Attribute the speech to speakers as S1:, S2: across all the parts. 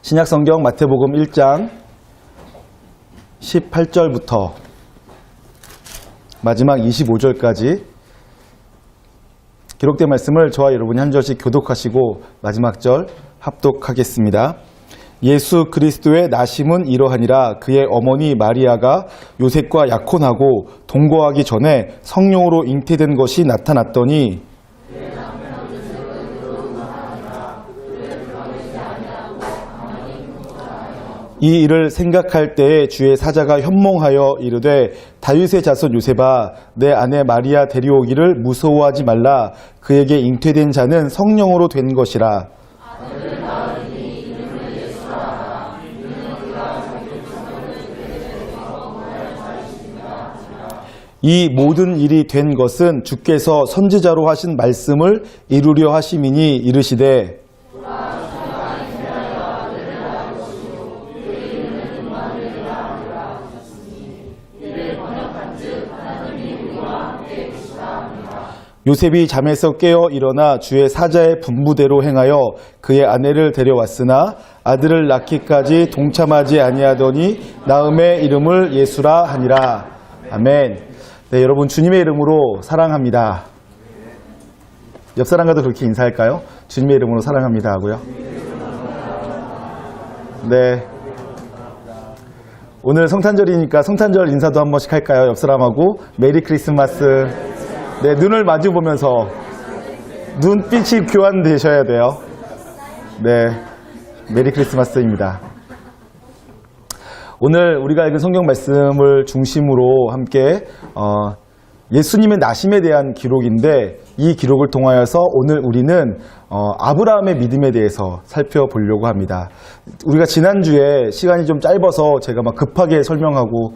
S1: 신약성경 마태복음 1장 18절부터 마지막 25절까지 기록된 말씀을 저와 여러분이 한 절씩 교독하시고 마지막 절 합독하겠습니다. 예수 그리스도의 나심은 이러하니라. 그의 어머니 마리아가 요셉과 약혼하고 동거하기 전에 성령으로 잉태된 것이 나타났더니 이 일을 생각할 때에 주의 사자가 현몽하여 이르되 다윗의 자손 요셉아, 내 아내 마리아 데려오기를 무서워하지 말라. 그에게 잉태된 자는 성령으로 된 것이라. 이 모든 일이 된 것은 주께서 선지자로 하신 말씀을 이루려 하심이니 이르시되 요셉이 잠에서 깨어 일어나 주의 사자의 분부대로 행하여 그의 아내를 데려왔으나 아들을 낳기까지 동참하지 아니하더니 낳음의 이름을 예수라 하니라. 아멘. 네, 여러분 주님의 이름으로 사랑합니다. 옆 사람과도 그렇게 인사할까요? 주님의 이름으로 사랑합니다 하고요. 네. 오늘 성탄절이니까 성탄절 인사도 한 번씩 할까요? 옆 사람하고 메리 크리스마스. 네, 눈을 마주 보면서 눈빛이 교환되셔야 돼요. 네, 메리 크리스마스입니다. 오늘 우리가 읽은 성경 말씀을 중심으로 함께 예수님의 나심에 대한 기록인데, 이 기록을 통하여서 오늘 우리는 아브라함의 믿음에 대해서 살펴보려고 합니다. 우리가 지난주에 시간이 좀 짧아서 제가 막 급하게 설명하고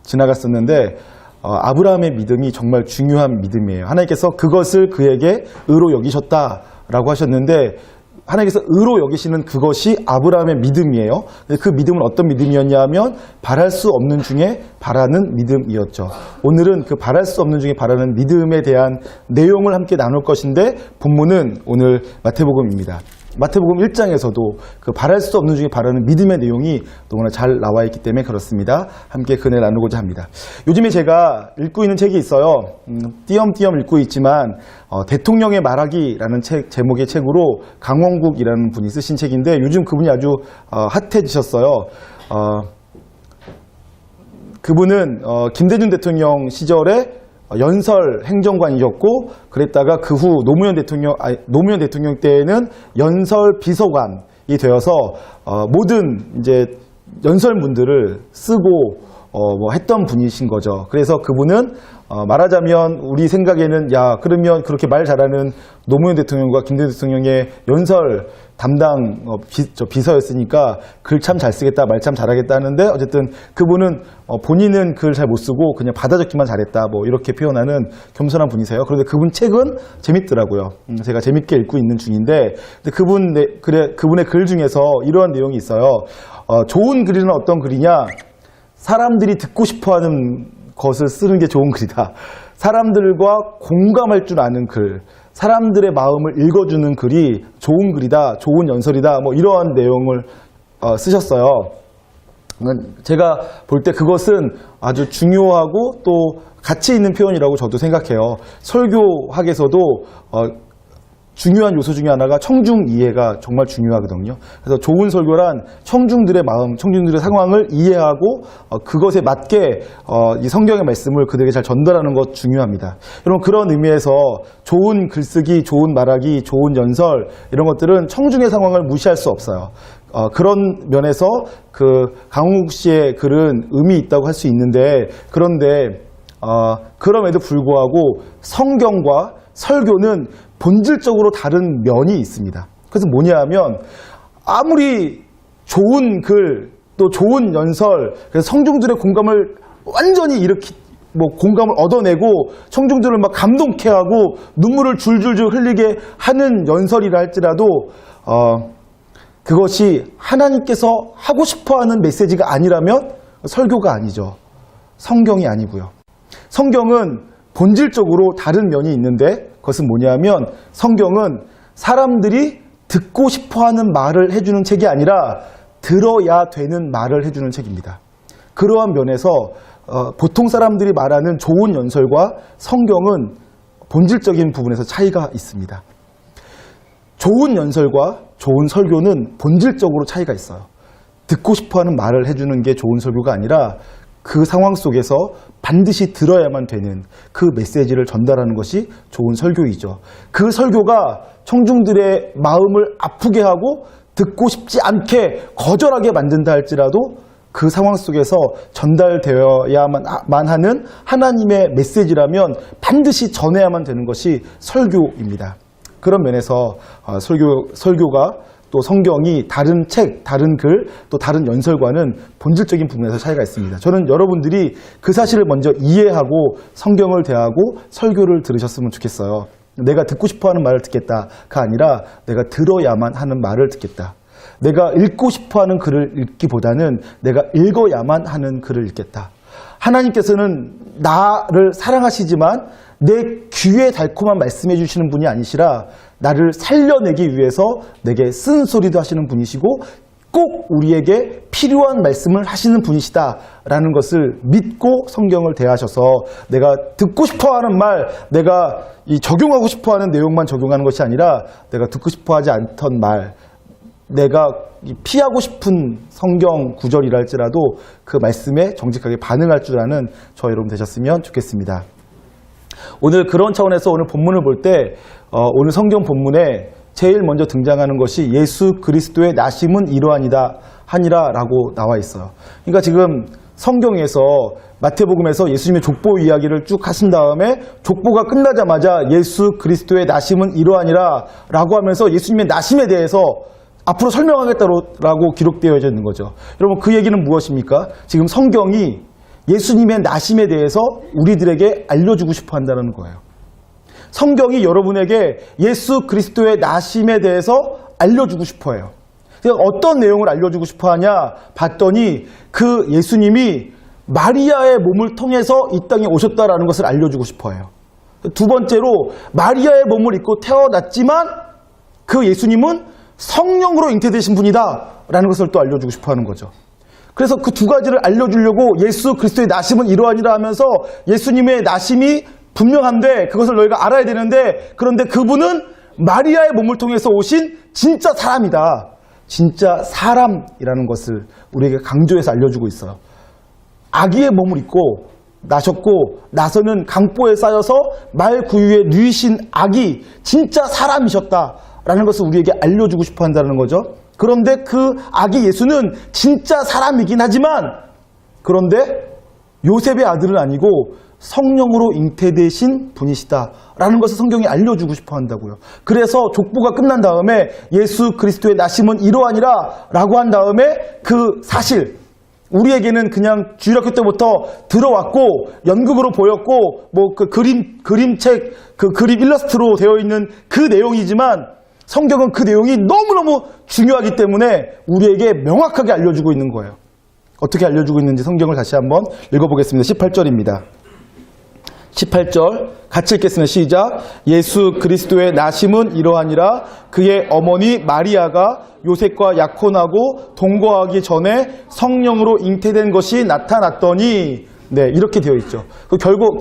S1: 지나갔었는데, 아브라함의 믿음이 정말 중요한 믿음이에요. 하나님께서 그것을 그에게 의로 여기셨다라고 하셨는데, 하나님께서 의로 여기시는 그것이 아브라함의 믿음이에요. 그 믿음은 어떤 믿음이었냐 하면 바랄 수 없는 중에 바라는 믿음이었죠. 오늘은 그 바랄 수 없는 중에 바라는 믿음에 대한 내용을 함께 나눌 것인데, 본문은 오늘 마태복음입니다. 마태복음 1장에서도 그 바랄 수 없는 중에 바라는 믿음의 내용이 너무나 잘 나와 있기 때문에 그렇습니다. 함께 그 은혜 나누고자 합니다. 요즘에 제가 읽고 있는 책이 있어요. 띄엄띄엄 읽고 있지만 대통령의 말하기라는 제목의 책으로 강원국이라는 분이 쓰신 책인데, 요즘 그분이 아주 핫해지셨어요. 그분은 김대중 대통령 시절에 연설 행정관이셨고, 그랬다가 그 후 노무현 대통령 때에는 연설 비서관이 되어서 모든 이제 연설문들을 쓰고 했던 분이신 거죠. 그래서 그분은 말하자면 우리 생각에는, 야, 그러면 그렇게 말 잘하는 노무현 대통령과 김대중 대통령의 연설 담당 비서였으니까 글 참 잘 쓰겠다, 말 참 잘하겠다 하는데, 어쨌든 그분은 본인은 글 잘 못 쓰고 그냥 받아 적기만 잘했다, 이렇게 표현하는 겸손한 분이세요. 그런데 그분 책은 재밌더라고요. 제가 재밌게 읽고 있는 중인데, 그분의 글 중에서 이러한 내용이 있어요. 좋은 글이는 어떤 글이냐? 사람들이 듣고 싶어하는 것을 쓰는 게 좋은 글이다. 사람들과 공감할 줄 아는 글, 사람들의 마음을 읽어주는 글이 좋은 글이다, 좋은 연설이다, 이러한 내용을 쓰셨어요. 제가 볼 때 그것은 아주 중요하고 또 가치 있는 표현이라고 저도 생각해요. 설교학에서도 중요한 요소 중에 하나가 청중 이해가 정말 중요하거든요. 그래서 좋은 설교란 청중들의 마음, 청중들의 상황을 이해하고 그것에 맞게 이 성경의 말씀을 그들에게 잘 전달하는 것 중요합니다. 여러분, 그런 의미에서 좋은 글쓰기, 좋은 말하기, 좋은 연설, 이런 것들은 청중의 상황을 무시할 수 없어요. 그런 면에서 그 강홍국 씨의 글은 의미 있다고 할 수 있는데, 그런데 그럼에도 불구하고 성경과 설교는 본질적으로 다른 면이 있습니다. 그래서 뭐냐 하면, 아무리 좋은 글, 또 좋은 연설, 그래서 청중들의 공감을 완전히 공감을 얻어내고 청중들을 막 감동케 하고 눈물을 줄줄줄 흘리게 하는 연설이라 할지라도 그것이 하나님께서 하고 싶어하는 메시지가 아니라면 설교가 아니죠. 성경이 아니고요. 성경은 본질적으로 다른 면이 있는데, 그것은 뭐냐면 성경은 사람들이 듣고 싶어하는 말을 해주는 책이 아니라 들어야 되는 말을 해주는 책입니다. 그러한 면에서 보통 사람들이 말하는 좋은 연설과 성경은 본질적인 부분에서 차이가 있습니다. 좋은 연설과 좋은 설교는 본질적으로 차이가 있어요. 듣고 싶어하는 말을 해주는 게 좋은 설교가 아니라 그 상황 속에서 반드시 들어야만 되는 그 메시지를 전달하는 것이 좋은 설교이죠. 그 설교가 청중들의 마음을 아프게 하고 듣고 싶지 않게 거절하게 만든다 할지라도 그 상황 속에서 전달되어야만 하는 하나님의 메시지라면 반드시 전해야만 되는 것이 설교입니다. 그런 면에서 설교가 또 성경이 다른 책, 다른 글, 또 다른 연설과는 본질적인 부분에서 차이가 있습니다. 저는 여러분들이 그 사실을 먼저 이해하고 성경을 대하고 설교를 들으셨으면 좋겠어요. 내가 듣고 싶어하는 말을 듣겠다가 아니라 내가 들어야만 하는 말을 듣겠다. 내가 읽고 싶어하는 글을 읽기보다는 내가 읽어야만 하는 글을 읽겠다. 하나님께서는 나를 사랑하시지만 내 귀에 달콤한 말씀해 주시는 분이 아니시라 나를 살려내기 위해서 내게 쓴소리도 하시는 분이시고 꼭 우리에게 필요한 말씀을 하시는 분이시다라는 것을 믿고 성경을 대하셔서 내가 듣고 싶어하는 말, 내가 적용하고 싶어하는 내용만 적용하는 것이 아니라 내가 듣고 싶어하지 않던 말, 내가 피하고 싶은 성경 구절이라 할지라도 그 말씀에 정직하게 반응할 줄 아는 저 여러분 되셨으면 좋겠습니다. 오늘 그런 차원에서 오늘 본문을 볼 때 오늘 성경 본문에 제일 먼저 등장하는 것이 예수 그리스도의 나심은 이러하니라 하니라라고 나와 있어요. 그러니까 지금 성경에서 마태복음에서 예수님의 족보 이야기를 쭉 하신 다음에 족보가 끝나자마자 예수 그리스도의 나심은 이러하니라라고 하면서 예수님의 나심에 대해서 앞으로 설명하겠다라고 기록되어 있는 거죠. 여러분 그 얘기는 무엇입니까? 지금 성경이 예수님의 나심에 대해서 우리들에게 알려주고 싶어 한다는 거예요. 성경이 여러분에게 예수 그리스도의 나심에 대해서 알려주고 싶어 해요. 어떤 내용을 알려주고 싶어 하냐 봤더니 그 예수님이 마리아의 몸을 통해서 이 땅에 오셨다라는 것을 알려주고 싶어 해요. 두 번째로 마리아의 몸을 입고 태어났지만 그 예수님은 성령으로 잉태되신 분이다 라는 것을 또 알려주고 싶어 하는 거죠. 그래서 그 두 가지를 알려주려고 예수 그리스도의 나심은 이러하니라 하면서 예수님의 나심이 분명한데 그것을 너희가 알아야 되는데 그런데 그분은 마리아의 몸을 통해서 오신 진짜 사람이다. 진짜 사람이라는 것을 우리에게 강조해서 알려주고 있어요. 아기의 몸을 입고 나셨고 나서는 강보에 쌓여서 말 구유에 누이신 아기 진짜 사람이셨다라는 것을 우리에게 알려주고 싶어 한다는 거죠. 그런데 그 아기 예수는 진짜 사람이긴 하지만 그런데 요셉의 아들은 아니고 성령으로 잉태되신 분이시다라는 것을 성경이 알려주고 싶어 한다고요. 그래서 족보가 끝난 다음에 예수 그리스도의 나심은 이러하니라 라고 한 다음에 그 사실 우리에게는 그냥 주일학교 때부터 들어왔고 연극으로 보였고 뭐 그 그림책 그 그림 일러스트로 되어 있는 그 내용이지만 성경은 그 내용이 너무너무 중요하기 때문에 우리에게 명확하게 알려주고 있는 거예요. 어떻게 알려주고 있는지 성경을 다시 한번 읽어보겠습니다. 18절입니다. 18절 같이 읽겠습니다. 시작. 예수 그리스도의 나심은 이러하니라 그의 어머니 마리아가 요셉과 약혼하고 동거하기 전에 성령으로 잉태된 것이 나타났더니 네, 이렇게 되어 있죠.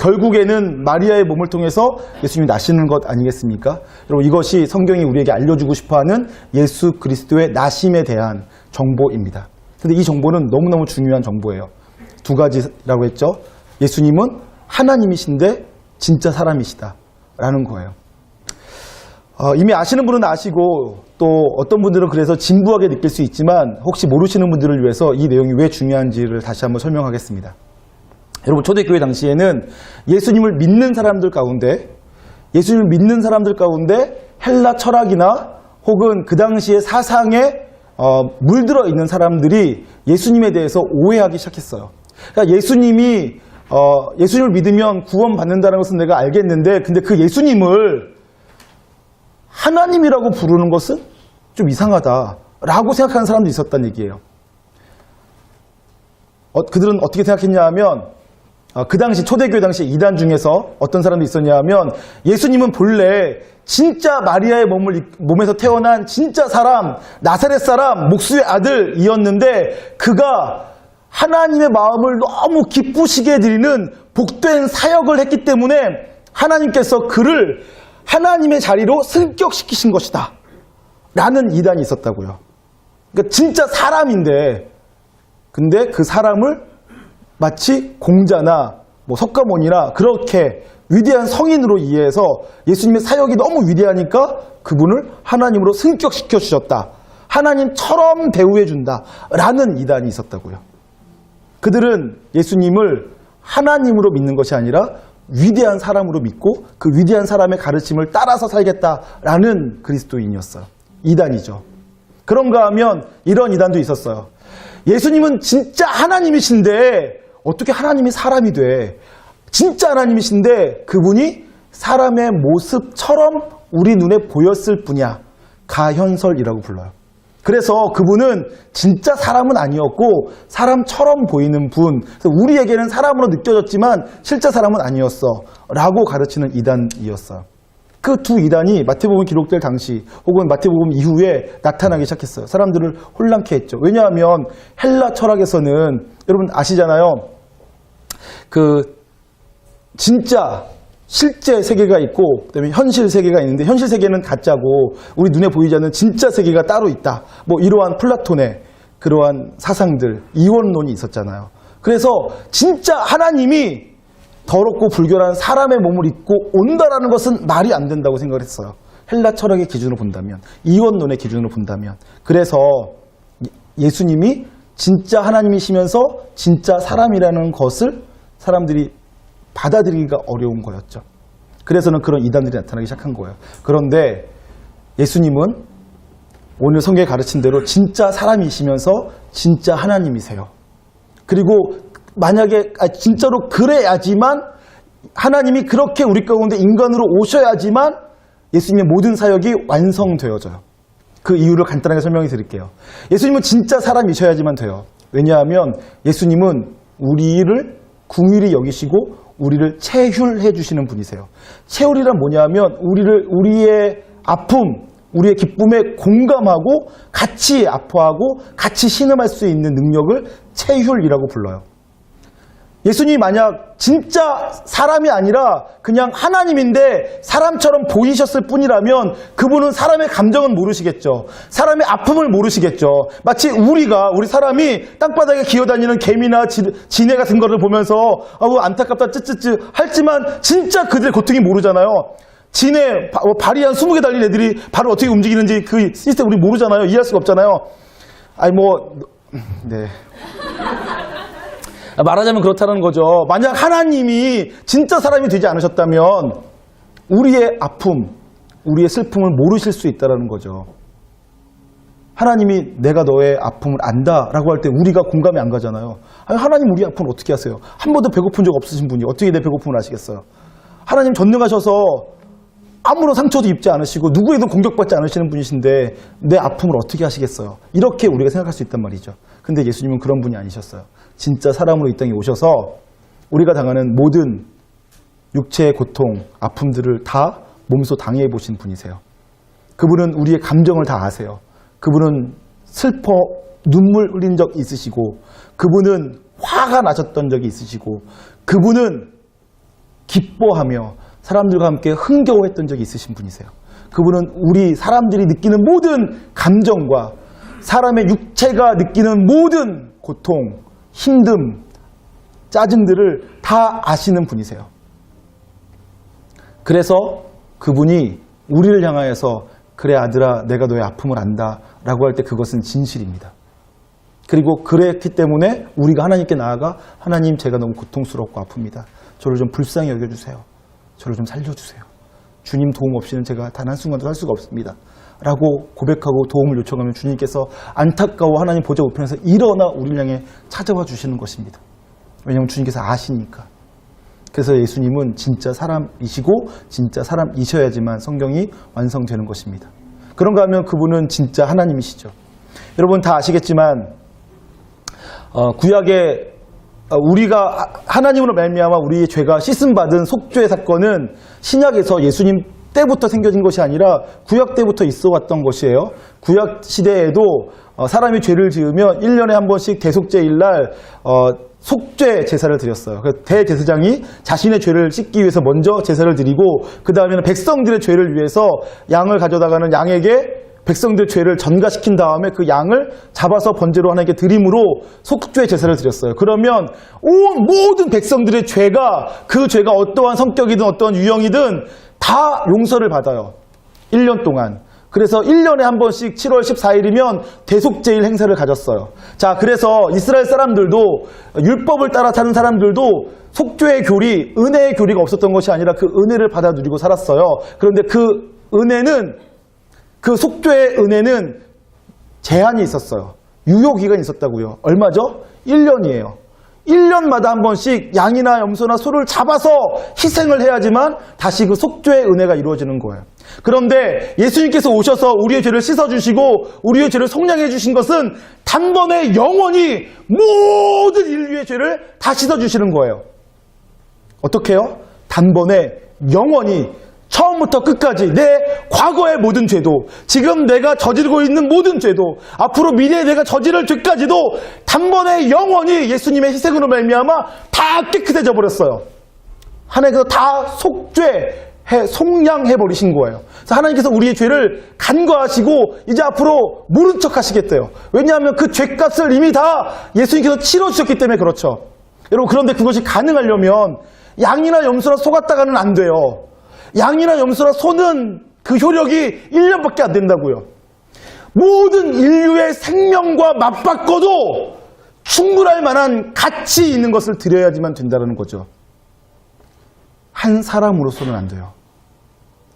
S1: 결국에는 마리아의 몸을 통해서 예수님이 나시는 것 아니겠습니까? 여러분 이것이 성경이 우리에게 알려주고 싶어하는 예수 그리스도의 나심에 대한 정보입니다. 근데 이 정보는 너무너무 중요한 정보예요. 두 가지라고 했죠. 예수님은 하나님이신데 진짜 사람이시다라는 거예요. 이미 아시는 분은 아시고 또 어떤 분들은 그래서 진부하게 느낄 수 있지만 혹시 모르시는 분들을 위해서 이 내용이 왜 중요한지를 다시 한번 설명하겠습니다. 여러분 초대교회 당시에는 예수님을 믿는 사람들 가운데 헬라 철학이나 혹은 그 당시의 사상에 물들어 있는 사람들이 예수님에 대해서 오해하기 시작했어요. 그러니까 예수님을 믿으면 구원받는다는 것은 내가 알겠는데 근데 그 예수님을 하나님이라고 부르는 것은 좀 이상하다라고 생각하는 사람도 있었다는 얘기예요. 그들은 어떻게 생각했냐 하면 그 당시 초대교회 당시 이단 중에서 어떤 사람도 있었냐 하면 예수님은 본래 진짜 마리아의 몸에서 태어난 진짜 사람, 나사렛 사람, 목수의 아들이었는데 그가 하나님의 마음을 너무 기쁘시게 드리는 복된 사역을 했기 때문에 하나님께서 그를 하나님의 자리로 승격시키신 것이다 라는 이단이 있었다고요. 그러니까 진짜 사람인데 근데 그 사람을 마치 공자나 석가모니나 그렇게 위대한 성인으로 이해해서 예수님의 사역이 너무 위대하니까 그분을 하나님으로 승격시켜 주셨다. 하나님처럼 대우해 준다 라는 이단이 있었다고요. 그들은 예수님을 하나님으로 믿는 것이 아니라 위대한 사람으로 믿고 그 위대한 사람의 가르침을 따라서 살겠다라는 그리스도인이었어요. 이단이죠. 그런가 하면 이런 이단도 있었어요. 예수님은 진짜 하나님이신데 어떻게 하나님이 사람이 돼? 진짜 하나님이신데 그분이 사람의 모습처럼 우리 눈에 보였을 뿐이야. 가현설이라고 불러요. 그래서 그분은 진짜 사람은 아니었고 사람처럼 보이는 분. 그래서 우리에게는 사람으로 느껴졌지만 실제 사람은 아니었어 라고 가르치는 이단이었어요. 그 두 이단이 마태복음 기록될 당시 혹은 마태복음 이후에 나타나기 시작했어요. 사람들을 혼란케 했죠. 왜냐하면 헬라 철학에서는 여러분 아시잖아요. 진짜 실제 세계가 있고 그다음에 현실 세계가 있는데 현실 세계는 가짜고 우리 눈에 보이지 않는 진짜 세계가 따로 있다. 이러한 플라톤의 그러한 사상들, 이원론이 있었잖아요. 그래서 진짜 하나님이 더럽고 불결한 사람의 몸을 입고 온다라는 것은 말이 안 된다고 생각을 했어요. 헬라 철학의 기준으로 본다면, 이원론의 기준으로 본다면. 그래서 예수님이 진짜 하나님이시면서 진짜 사람이라는 것을 사람들이 받아들이기가 어려운 거였죠. 그래서는 그런 이단들이 나타나기 시작한 거예요. 그런데 예수님은 오늘 성경에 가르친 대로 진짜 사람이시면서 진짜 하나님이세요. 그리고 만약에 진짜로 그래야지만 하나님이 그렇게 우리 가운데 인간으로 오셔야지만 예수님의 모든 사역이 완성되어져요. 그 이유를 간단하게 설명해 드릴게요. 예수님은 진짜 사람이셔야지만 돼요. 왜냐하면 예수님은 우리를 긍휼히 여기시고 우리를 체휼해 주시는 분이세요. 체휼이란 뭐냐면 우리의 아픔, 우리의 기쁨에 공감하고 같이 아파하고 같이 신음할 수 있는 능력을 체휼이라고 불러요. 예수님이 만약 진짜 사람이 아니라 그냥 하나님인데 사람처럼 보이셨을 뿐이라면 그분은 사람의 감정은 모르시겠죠. 사람의 아픔을 모르시겠죠. 마치 우리 사람이 땅바닥에 기어다니는 개미나 지네 같은 거를 보면서 안타깝다 쯔쯔쯔 할지만 진짜 그들의 고통이 모르잖아요. 지네 발이 한 20개 달린 애들이 발을 어떻게 움직이는지 그 시스템 우리 모르잖아요. 이해할 수가 없잖아요. 네. 말하자면 그렇다는 거죠. 만약 하나님이 진짜 사람이 되지 않으셨다면 우리의 아픔, 우리의 슬픔을 모르실 수 있다는 거죠. 하나님이 내가 너의 아픔을 안다라고 할 때 우리가 공감이 안 가잖아요. 하나님 우리 아픔을 어떻게 아세요? 한 번도 배고픈 적 없으신 분이 어떻게 내 배고픔을 아시겠어요? 하나님 전능하셔서 아무런 상처도 입지 않으시고 누구에도 공격받지 않으시는 분이신데 내 아픔을 어떻게 하시겠어요? 이렇게 우리가 생각할 수 있단 말이죠. 근데 예수님은 그런 분이 아니셨어요. 진짜 사람으로 이 땅에 오셔서 우리가 당하는 모든 육체의 고통, 아픔들을 다 몸소 당해 보신 분이세요. 그분은 우리의 감정을 다 아세요. 그분은 슬퍼 눈물 흘린 적 있으시고 그분은 화가 나셨던 적이 있으시고 그분은 기뻐하며 사람들과 함께 흥겨워했던 적이 있으신 분이세요. 그분은 우리 사람들이 느끼는 모든 감정과 사람의 육체가 느끼는 모든 고통, 힘듦, 짜증들을 다 아시는 분이세요. 그래서 그분이 우리를 향하여서 그래 아들아 내가 너의 아픔을 안다 라고 할 때 그것은 진실입니다. 그리고 그랬기 때문에 우리가 하나님께 나아가 하나님 제가 너무 고통스럽고 아픕니다. 저를 좀 불쌍히 여겨주세요. 저를 좀 살려주세요. 주님 도움 없이는 제가 단 한순간도 살 수가 없습니다. 라고 고백하고 도움을 요청하면 주님께서 안타까워 하나님 보좌 우편에서 일어나 우리를 향해 찾아와 주시는 것입니다. 왜냐하면 주님께서 아시니까. 그래서 예수님은 진짜 사람이시고 진짜 사람이셔야지만 성경이 완성되는 것입니다. 그런가 하면 그분은 진짜 하나님이시죠. 여러분 다 아시겠지만 구약의 우리가 하나님으로 말미암아 우리의 죄가 씻음받은 속죄의 사건은 신약에서 예수님 때부터 생겨진 것이 아니라 구약 때부터 있어 왔던 것이에요. 구약 시대에도 사람이 죄를 지으면 1년에 한 번씩 대속죄일 날 속죄 제사를 드렸어요. 그래서 대제사장이 자신의 죄를 씻기 위해서 먼저 제사를 드리고 그 다음에는 백성들의 죄를 위해서 양을 가져다가는 양에게 백성들의 죄를 전가시킨 다음에 그 양을 잡아서 번제로 하나님께 드림으로 속죄 제사를 드렸어요. 그러면 온 모든 백성들의 죄가 그 죄가 어떠한 성격이든 어떠한 유형이든 다 용서를 받아요. 1년 동안. 그래서 1년에 한 번씩 7월 14일이면 대속죄일 행사를 가졌어요. 자, 그래서 이스라엘 사람들도 율법을 따라 사는 사람들도 속죄의 교리, 은혜의 교리가 없었던 것이 아니라 그 은혜를 받아 누리고 살았어요. 그런데 그 은혜는 그 속죄의 은혜는 제한이 있었어요. 유효기간이 있었다고요. 얼마죠? 1년이에요. 1년마다 한 번씩 양이나 염소나 소를 잡아서 희생을 해야지만 다시 그 속죄의 은혜가 이루어지는 거예요. 그런데 예수님께서 오셔서 우리의 죄를 씻어주시고 우리의 죄를 속량해 주신 것은 단번에 영원히 모든 인류의 죄를 다 씻어주시는 거예요. 어떻게 해요? 단번에 영원히 처음부터 끝까지 내 과거의 모든 죄도 지금 내가 저지르고 있는 모든 죄도 앞으로 미래에 내가 저지를 죄까지도 단번에 영원히 예수님의 희생으로 말미암아 다 깨끗해져 버렸어요. 하나님께서 다 속량해 버리신 거예요. 그래서 하나님께서 우리의 죄를 간과하시고 이제 앞으로 모른 척 하시겠대요. 왜냐하면 그 죄값을 이미 다 예수님께서 치러주셨기 때문에 그렇죠. 여러분, 그런데 그것이 가능하려면 양이나 염소나 소 갖다가는 안 돼요. 양이나 염소나 소는 그 효력이 1년밖에 안 된다고요. 모든 인류의 생명과 맞바꿔도 충분할 만한 가치 있는 것을 드려야지만 된다는 거죠. 한 사람으로서는 안 돼요.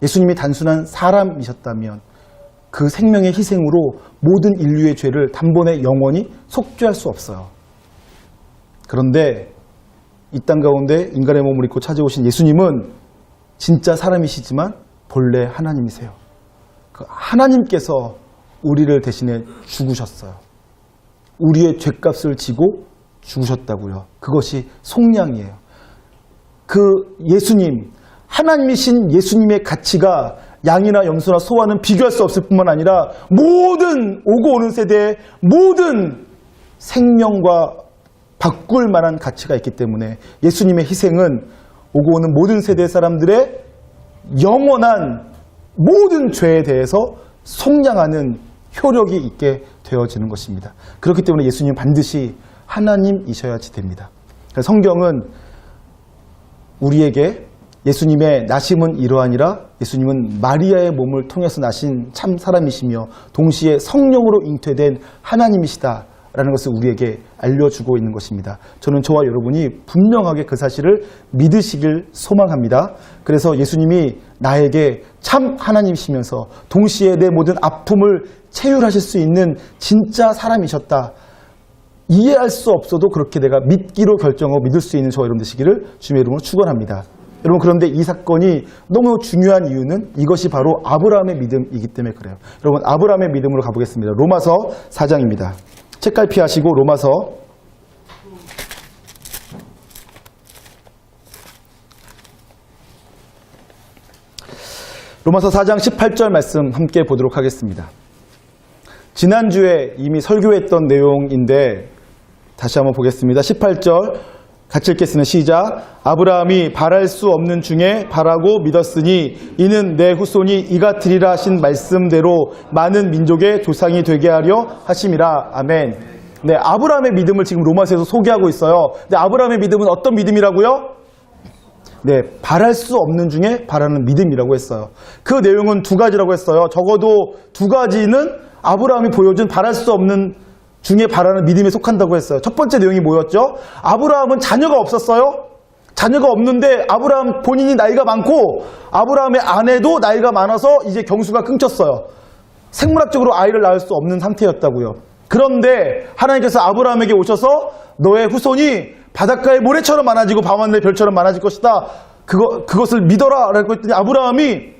S1: 예수님이 단순한 사람이셨다면 그 생명의 희생으로 모든 인류의 죄를 단번에 영원히 속죄할 수 없어요. 그런데 이 땅 가운데 인간의 몸을 입고 찾아오신 예수님은 진짜 사람이시지만 본래 하나님이세요. 그 하나님께서 우리를 대신해 죽으셨어요. 우리의 죄값을 지고 죽으셨다고요. 그것이 속량이에요. 그 예수님, 하나님이신 예수님의 가치가 양이나 염소나 소와는 비교할 수 없을 뿐만 아니라 모든 오고 오는 세대의 모든 생명과 바꿀 만한 가치가 있기 때문에 예수님의 희생은 오고 오는 모든 세대 사람들의 영원한 모든 죄에 대해서 속량하는 효력이 있게 되어지는 것입니다. 그렇기 때문에 예수님은 반드시 하나님이셔야지 됩니다. 성경은 우리에게 예수님의 나심은 이러하니라, 예수님은 마리아의 몸을 통해서 나신 참 사람이시며 동시에 성령으로 잉태된 하나님이시다 라는 것을 우리에게 알려주고 있는 것입니다. 저는 저와 여러분이 분명하게 그 사실을 믿으시길 소망합니다. 그래서 예수님이 나에게 참 하나님이시면서 동시에 내 모든 아픔을 체휼하실 수 있는 진짜 사람이셨다. 이해할 수 없어도 그렇게 내가 믿기로 결정하고 믿을 수 있는 저와 여러분 되시기를 주님의 이름으로 축원합니다. 여러분, 그런데 이 사건이 너무 중요한 이유는 이것이 바로 아브라함의 믿음이기 때문에 그래요. 여러분, 아브라함의 믿음으로 가보겠습니다. 로마서 4장입니다. 책갈 피하시고 로마서 4장 18절 말씀 함께 보도록 하겠습니다. 지난주에 이미 설교했던 내용인데 다시 한번 보겠습니다. 18절 같이 읽겠습니다. 시작. 아브라함이 바랄 수 없는 중에 바라고 믿었으니 이는 내 후손이 이같으리라 하신 말씀대로 많은 민족의 조상이 되게 하려 하심이라. 아멘. 네, 아브라함의 믿음을 지금 로마서에서 소개하고 있어요. 근데 아브라함의 믿음은 어떤 믿음이라고요? 네, 바랄 수 없는 중에 바라는 믿음이라고 했어요. 그 내용은 두 가지라고 했어요. 적어도 두 가지는 아브라함이 보여준 바랄 수 없는 중에 바라는 믿음에 속한다고 했어요. 첫 번째 내용이 뭐였죠? 아브라함은 자녀가 없었어요. 자녀가 없는데 아브라함 본인이 나이가 많고 아브라함의 아내도 나이가 많아서 이제 경수가 끊겼어요. 생물학적으로 아이를 낳을 수 없는 상태였다고요. 그런데 하나님께서 아브라함에게 오셔서 너의 후손이 바닷가의 모래처럼 많아지고 밤하늘의 별처럼 많아질 것이다. 그것을 믿어라 라고 했더니 아브라함이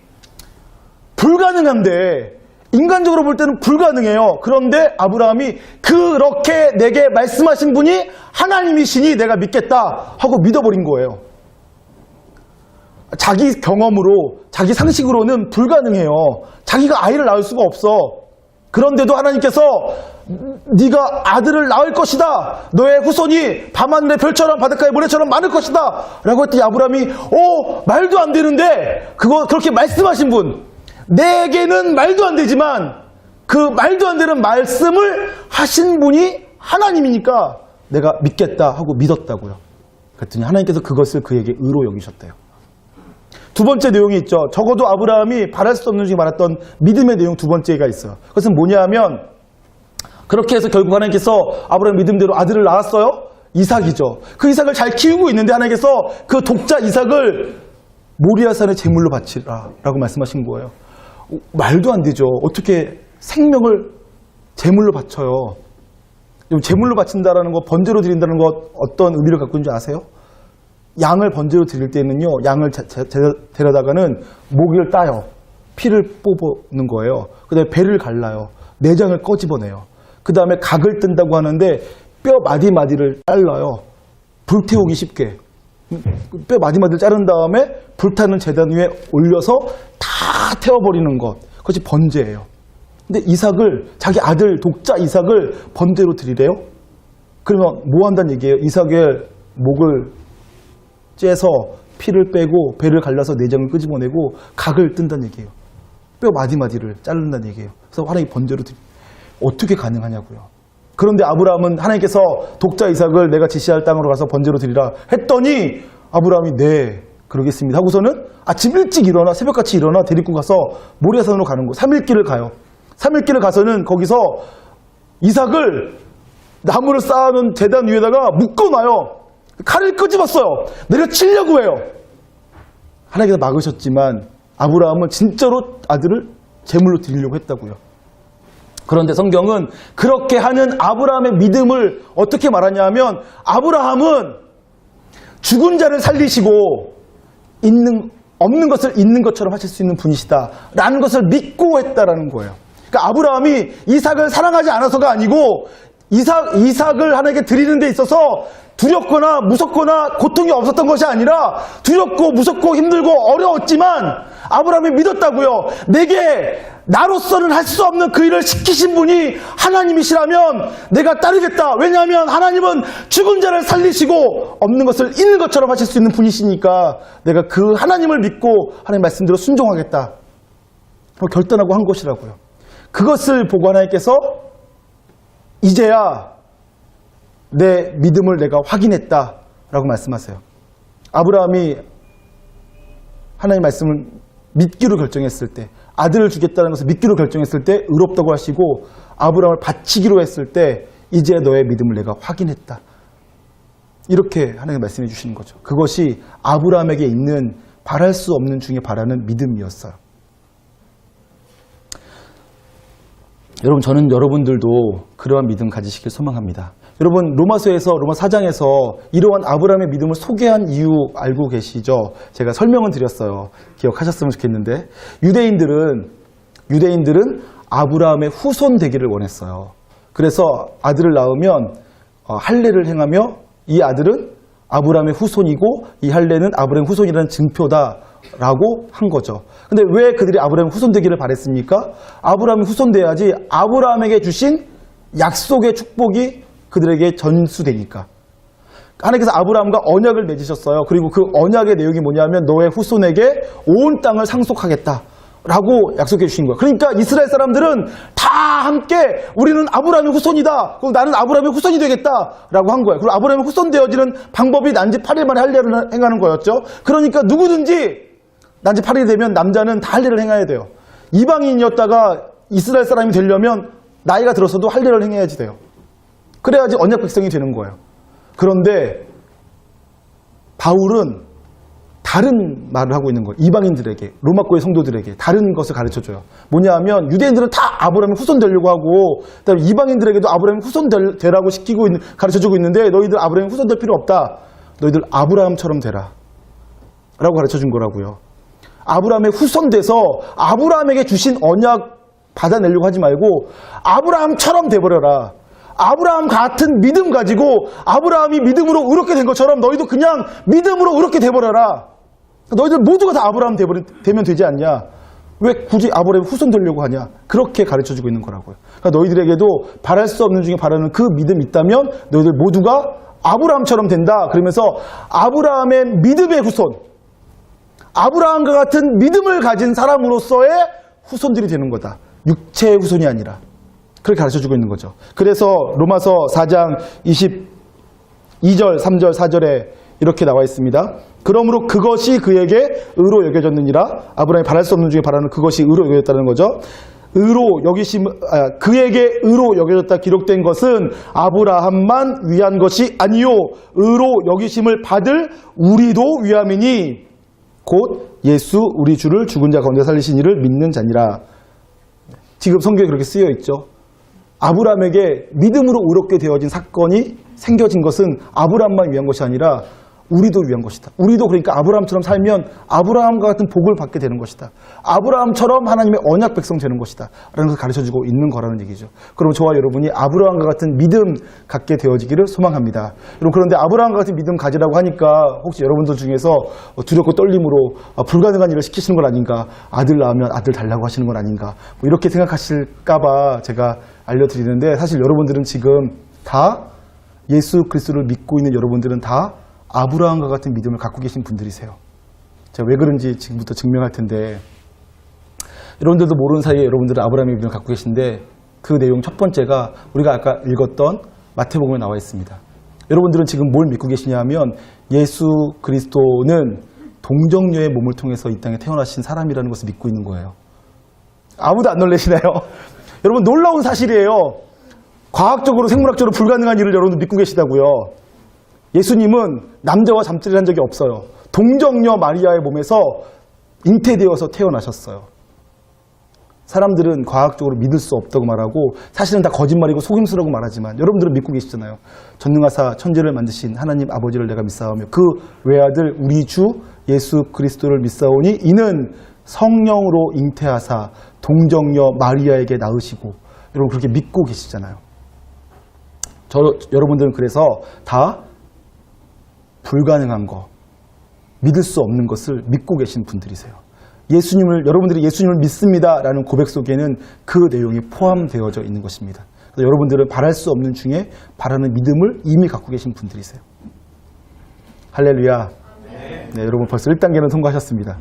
S1: 불가능한데 인간적으로 볼 때는 불가능해요. 그런데 아브라함이 그렇게 내게 말씀하신 분이 하나님이시니 내가 믿겠다 하고 믿어버린 거예요. 자기 경험으로, 자기 상식으로는 불가능해요. 자기가 아이를 낳을 수가 없어. 그런데도 하나님께서 네가 아들을 낳을 것이다. 너의 후손이 밤하늘의 별처럼 바닷가의 모래처럼 많을 것이다. 라고 했더니 아브라함이 말도 안 되는데 그렇게 말씀하신 분, 내게는 말도 안 되지만 그 말도 안 되는 말씀을 하신 분이 하나님이니까 내가 믿겠다 하고 믿었다고요. 그랬더니 하나님께서 그것을 그에게 의로 여기셨대요. 두 번째 내용이 있죠. 적어도 아브라함이 바랄 수 없는 중에 말했던 믿음의 내용 두 번째가 있어요. 그것은 뭐냐 하면 그렇게 해서 결국 하나님께서 아브라함 믿음대로 아들을 낳았어요. 이삭이죠. 그 이삭을 잘 키우고 있는데 하나님께서 그 독자 이삭을 모리아산의 제물로 바치라 라고 말씀하신 거예요. 말도 안 되죠. 어떻게 생명을 제물로 바쳐요. 제물로 바친다라는 거, 번제로 드린다는 것 어떤 의미를 갖고 있는지 아세요? 양을 번제로 드릴 때는요, 양을 데려다가는 모기를 따요. 피를 뽑는 거예요. 그 다음에 배를 갈라요. 내장을 꺼집어내요. 그 다음에 각을 뜬다고 하는데 뼈 마디마디를 잘라요. 불태우기 쉽게. 뼈 마디마디를 자른 다음에 불타는 제단 위에 올려서 다 태워버리는 것. 그것이 번제예요. 근데 이삭을, 자기 아들 독자 이삭을 번제로 드리래요? 그러면 뭐 한다는 얘기예요? 이삭의 목을 째서 피를 빼고 배를 갈라서 내장을 끄집어내고 각을 뜬다는 얘기예요. 뼈 마디마디를 자른다는 얘기예요. 그래서 하나님이 번제로 어떻게 가능하냐고요. 그런데 아브라함은 하나님께서 독자 이삭을 내가 지시할 땅으로 가서 번제로 드리라 했더니 아브라함이 네 그러겠습니다 하고서는 아침 일찍 일어나 새벽같이 일어나 데리고 가서 모리아산으로 가는 거. 3일길을 가요. 3일길을 가서는 거기서 이삭을 나무를 쌓아놓은 제단 위에다가 묶어놔요. 칼을 끄집었어요. 내려치려고 해요. 하나님께서 막으셨지만 아브라함은 진짜로 아들을 제물로 드리려고 했다고요. 그런데 성경은 그렇게 하는 아브라함의 믿음을 어떻게 말하냐 하면 아브라함은 죽은 자를 살리시고 없는 것을 있는 것처럼 하실 수 있는 분이시다 라는 것을 믿고 했다라는 거예요. 그러니까 아브라함이 이삭을 사랑하지 않아서가 아니고 이삭을 하나님께 드리는 데 있어서 두렵거나 무섭거나 고통이 없었던 것이 아니라 두렵고 무섭고 힘들고 어려웠지만 아브라함이 믿었다고요. 내게 나로서는 할 수 없는 그 일을 시키신 분이 하나님이시라면 내가 따르겠다. 왜냐하면 하나님은 죽은 자를 살리시고 없는 것을 있는 것처럼 하실 수 있는 분이시니까 내가 그 하나님을 믿고 하나님 말씀대로 순종하겠다. 결단하고 한 것이라고요. 그것을 보고 하나님께서 이제야 내 믿음을 내가 확인했다라고 말씀하세요. 아브라함이 하나님 말씀을 믿기로 결정했을 때, 아들을 주겠다는 것을 믿기로 결정했을 때 의롭다고 하시고 아브라함을 바치기로 했을 때 이제 너의 믿음을 내가 확인했다. 이렇게 하나님 말씀해 주시는 거죠. 그것이 아브라함에게 있는 바랄 수 없는 중에 바라는 믿음이었어요. 여러분, 저는 여러분들도 그러한 믿음 가지시길 소망합니다. 여러분, 로마 4장에서 이러한 아브라함의 믿음을 소개한 이유 알고 계시죠? 제가 설명은 드렸어요. 기억하셨으면 좋겠는데 유대인들은 아브라함의 후손 되기를 원했어요. 그래서 아들을 낳으면 할례를 행하며 이 아들은 아브라함의 후손이고 이 할례는 아브라함의 후손이라는 증표다라고 한 거죠. 근데 왜 그들이 아브라함의 후손 되기를 바랬습니까? 아브라함의 후손 돼야지 아브라함에게 주신 약속의 축복이 그들에게 전수되니까. 하나님께서 아브라함과 언약을 맺으셨어요. 그리고 그 언약의 내용이 뭐냐면 너의 후손에게 온 땅을 상속하겠다라고 약속해 주신 거예요. 그러니까 이스라엘 사람들은 다 함께 우리는 아브라함의 후손이다. 그리고 나는 아브라함의 후손이 되겠다라고 한 거예요. 그리고 아브라함의 후손 되어지는 방법이 난지 8일 만에 할례를 행하는 거였죠. 그러니까 누구든지 난지 8일이 되면 남자는 다 할례를 행해야 돼요. 이방인이었다가 이스라엘 사람이 되려면 나이가 들어서도 할례를 행해야지 돼요. 그래야지 언약 백성이 되는 거예요. 그런데 바울은 다른 말을 하고 있는 거예요. 이방인들에게, 로마교회 성도들에게 다른 것을 가르쳐줘요. 뭐냐 하면 유대인들은 다 아브라함의 후손 되려고 하고 그다음에 이방인들에게도 아브라함의 후손 되라고 가르쳐주고 있는데 너희들 아브라함의 후손 될 필요 없다. 너희들 아브라함처럼 되라 라고 가르쳐준 거라고요. 아브라함의 후손 돼서 아브라함에게 주신 언약 받아내려고 하지 말고 아브라함처럼 돼버려라. 아브라함 같은 믿음 가지고 아브라함이 믿음으로 의롭게 된 것처럼 너희도 그냥 믿음으로 의롭게 돼버려라. 너희들 모두가 다 아브라함 되면 되지 않냐. 왜 굳이 아브라함의 후손 되려고 하냐. 그렇게 가르쳐주고 있는 거라고요. 그러니까 너희들에게도 바랄 수 없는 중에 바라는 그 믿음이 있다면 너희들 모두가 아브라함처럼 된다. 그러면서 아브라함의 믿음의 후손, 아브라함과 같은 믿음을 가진 사람으로서의 후손들이 되는 거다. 육체의 후손이 아니라. 그렇게 가르쳐주고 있는 거죠. 그래서 로마서 4장 22절, 3절, 4절에 이렇게 나와 있습니다. 그러므로 그것이 그에게 의로 여겨졌느니라. 아브라함이 바랄 수 없는 중에 바라는 그것이 의로 여겨졌다는 거죠. 그에게 의로 여겨졌다 기록된 것은 아브라함만 위한 것이 아니요 의로 여기심을 받을 우리도 위함이니 곧 예수 우리 주를 죽은 자 가운데 살리신 이를 믿는 자니라. 지금 성경에 그렇게 쓰여 있죠. 아브라함에게 믿음으로 의롭게 되어진 사건이 생겨진 것은 아브라함만 위한 것이 아니라 우리도 위한 것이다. 우리도 그러니까 아브라함처럼 살면 아브라함과 같은 복을 받게 되는 것이다. 아브라함처럼 하나님의 언약 백성 되는 것이다. 라는 것을 가르쳐주고 있는 거라는 얘기죠. 그럼 저와 여러분이 아브라함과 같은 믿음 갖게 되어지기를 소망합니다. 여러분, 그런데 아브라함과 같은 믿음 가지라고 하니까 혹시 여러분들 중에서 두렵고 떨림으로 불가능한 일을 시키시는 건 아닌가, 아들 낳으면 아들 달라고 하시는 건 아닌가, 뭐 이렇게 생각하실까봐 제가 알려드리는데, 사실 여러분들은 지금 다 예수 그리스도를 믿고 있는 여러분들은 다 아브라함과 같은 믿음을 갖고 계신 분들이세요. 제가 왜 그런지 지금부터 증명할 텐데, 여러분들도 모르는 사이에 여러분들은 아브라함의 믿음을 갖고 계신데, 그 내용 첫 번째가 우리가 아까 읽었던 마태복음에 나와 있습니다. 여러분들은 지금 뭘 믿고 계시냐 하면 예수 그리스도는 동정녀의 몸을 통해서 이 땅에 태어나신 사람이라는 것을 믿고 있는 거예요. 아무도 안 놀라시나요? 여러분, 놀라운 사실이에요. 과학적으로 생물학적으로 불가능한 일을 여러분들 믿고 계시다고요. 예수님은 남자와 잠자리를 한 적이 없어요. 동정녀 마리아의 몸에서 잉태되어서 태어나셨어요. 사람들은 과학적으로 믿을 수 없다고 말하고 사실은 다 거짓말이고 속임수라고 말하지만 여러분들은 믿고 계시잖아요. 전능하사 천지를 만드신 하나님 아버지를 내가 믿사오며 그 외아들 우리 주 예수 그리스도를 믿사오니 이는 성령으로 잉태하사 동정녀 마리아에게 낳으시고, 여러분 그렇게 믿고 계시잖아요. 여러분들은 그래서 다 불가능한 거, 믿을 수 없는 것을 믿고 계신 분들이세요. 여러분들이 예수님을 믿습니다라는 고백 속에는 그 내용이 포함되어져 있는 것입니다. 그래서 여러분들은 바랄 수 없는 중에 바라는 믿음을 이미 갖고 계신 분들이세요. 할렐루야. 네, 여러분 벌써 1단계는 통과하셨습니다.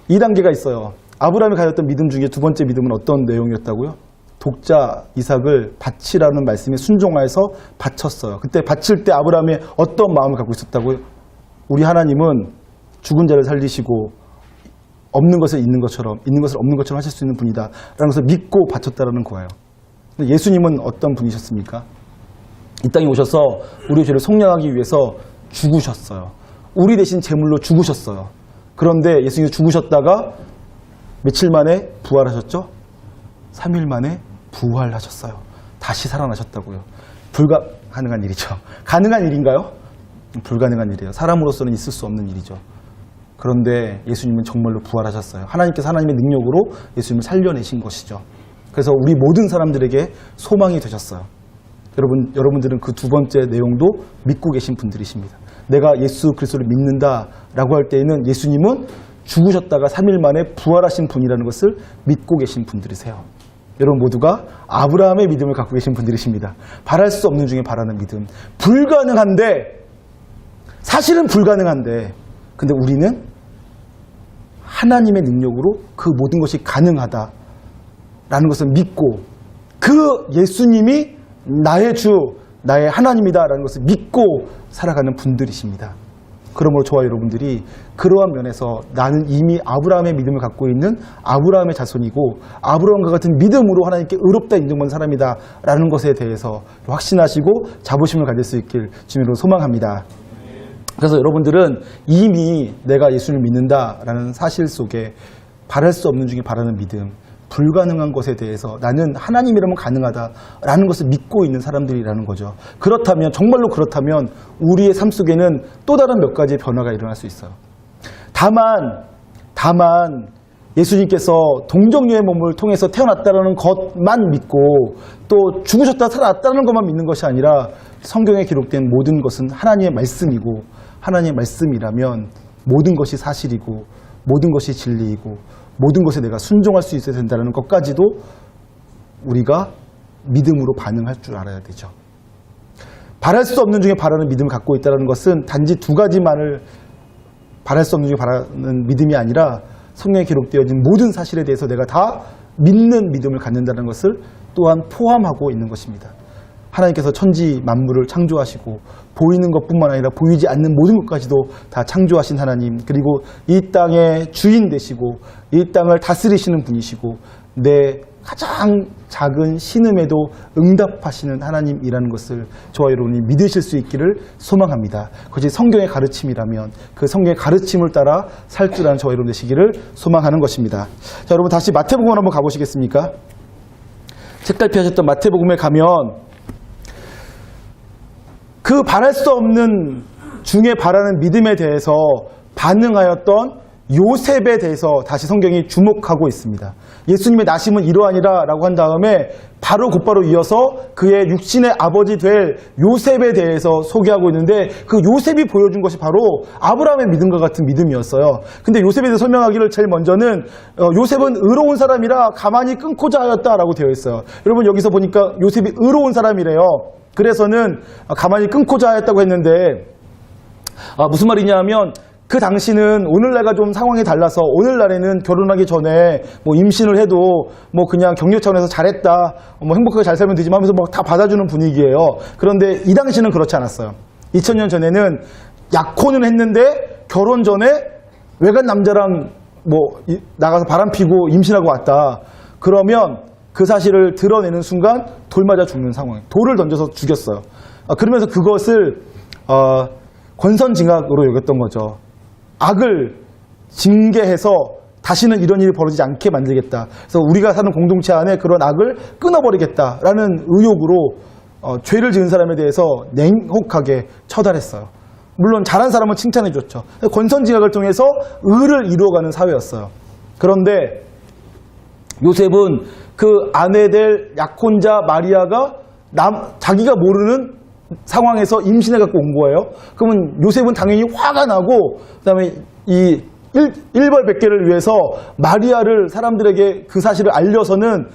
S1: 2단계가 있어요. 아브라함이 가졌던 믿음 중에 두 번째 믿음은 어떤 내용이었다고요? 독자 이삭을 바치라는 말씀에 순종하여서 바쳤어요. 그때 바칠 때 아브라함이 어떤 마음을 갖고 있었다고요? 우리 하나님은 죽은 자를 살리시고 없는 것을 있는 것처럼, 있는 것을 없는 것처럼 하실 수 있는 분이다 라는 것을 믿고 바쳤다라는 거예요. 근데 예수님은 어떤 분이셨습니까? 이 땅에 오셔서 우리의 죄를 속량하기 위해서 죽으셨어요. 우리 대신 제물로 죽으셨어요. 그런데 예수님이 죽으셨다가 며칠 만에 부활하셨죠? 3일 만에 부활하셨어요. 다시 살아나셨다고요. 불가능한 일이죠. 가능한 일인가요? 불가능한 일이에요. 사람으로서는 있을 수 없는 일이죠. 그런데 예수님은 정말로 부활하셨어요. 하나님께서 하나님의 능력으로 예수님을 살려내신 것이죠. 그래서 우리 모든 사람들에게 소망이 되셨어요. 여러분들은 그 두 번째 내용도 믿고 계신 분들이십니다. 내가 예수 그리스도를 믿는다라고 할 때에는 예수님은 죽으셨다가 3일 만에 부활하신 분이라는 것을 믿고 계신 분들이세요. 여러분 모두가 아브라함의 믿음을 갖고 계신 분들이십니다. 바랄 수 없는 중에 바라는 믿음. 불가능한데, 사실은 불가능한데, 근데 우리는 하나님의 능력으로 그 모든 것이 가능하다라는 것을 믿고, 그 예수님이 나의 주, 나의 하나님이다라는 것을 믿고 살아가는 분들이십니다. 그러므로 저와 여러분들이 그러한 면에서 나는 이미 아브라함의 믿음을 갖고 있는 아브라함의 자손이고 아브라함과 같은 믿음으로 하나님께 의롭다 인정받는 사람이다라는 것에 대해서 확신하시고 자부심을 가질 수 있길 주님으로 소망합니다. 그래서 여러분들은 이미 내가 예수를 믿는다라는 사실 속에 바랄 수 없는 중에 바라는 믿음, 불가능한 것에 대해서 나는 하나님이라면 가능하다라는 것을 믿고 있는 사람들이라는 거죠. 그렇다면, 정말로 그렇다면 우리의 삶 속에는 또 다른 몇 가지의 변화가 일어날 수 있어요. 다만 예수님께서 동정녀의 몸을 통해서 태어났다는 것만 믿고 또 죽으셨다 살아났다는 것만 믿는 것이 아니라 성경에 기록된 모든 것은 하나님의 말씀이고 하나님의 말씀이라면 모든 것이 사실이고 모든 것이 진리이고 모든 것에 내가 순종할 수 있어야 된다는 것까지도 우리가 믿음으로 반응할 줄 알아야 되죠. 바랄 수 없는 중에 바라는 믿음을 갖고 있다는 것은 단지 두 가지만을 바랄 수 없는 중에 바라는 믿음이 아니라 성경에 기록되어진 모든 사실에 대해서 내가 다 믿는 믿음을 갖는다는 것을 또한 포함하고 있는 것입니다. 하나님께서 천지 만물을 창조하시고 보이는 것뿐만 아니라 보이지 않는 모든 것까지도 다 창조하신 하나님, 그리고 이 땅의 주인 되시고 이 땅을 다스리시는 분이시고 내 가장 작은 신음에도 응답하시는 하나님이라는 것을 저와 여러분이 믿으실 수 있기를 소망합니다. 그것이 성경의 가르침이라면 그 성경의 가르침을 따라 살 줄 아는 저와 여러분 되시기를 소망하는 것입니다. 자, 여러분 다시 마태복음 한번 가보시겠습니까? 책갈피 하셨던 마태복음에 가면 그 바랄 수 없는 중에 바라는 믿음에 대해서 반응하였던 요셉에 대해서 다시 성경이 주목하고 있습니다. 예수님의 나심은 이러하니라 라고 한 다음에 바로 곧바로 이어서 그의 육신의 아버지 될 요셉에 대해서 소개하고 있는데 그 요셉이 보여준 것이 바로 아브라함의 믿음과 같은 믿음이었어요. 근데 요셉에 대해서 설명하기를 제일 먼저는 요셉은 의로운 사람이라 가만히 끊고자 하였다라고 되어 있어요. 여러분 여기서 보니까 요셉이 의로운 사람이래요. 그래서는 가만히 끊고자 하였다고 했는데 무슨 말이냐 하면 그 당시는 오늘날과 좀 상황이 달라서 오늘날에는 결혼하기 전에 뭐 임신을 해도 뭐 그냥 격려 차원에서 잘했다, 뭐 행복하게 잘 살면 되지 하면서 막 다 받아주는 분위기예요. 그런데 이 당시는 그렇지 않았어요. 2000년 전에는 약혼은 했는데 결혼 전에 외간 남자랑 뭐 나가서 바람 피고 임신하고 왔다. 그러면 그 사실을 드러내는 순간 돌 맞아 죽는 상황, 돌을 던져서 죽였어요. 그러면서 그것을 권선징악으로 여겼던 거죠. 악을 징계해서 다시는 이런 일이 벌어지지 않게 만들겠다. 그래서 우리가 사는 공동체 안에 그런 악을 끊어버리겠다라는 의욕으로 죄를 지은 사람에 대해서 냉혹하게 처단했어요. 물론 잘한 사람은 칭찬해 줬죠. 권선징악을 통해서 의를 이루어가는 사회였어요. 그런데 요셉은 그 아내 될 약혼자 마리아가 자기가 모르는 상황에서 임신해 갖고 온 거예요. 그러면 요셉은 당연히 화가 나고 그다음에 이 일벌백계를 위해서 마리아를 사람들에게 그 사실을 알려서는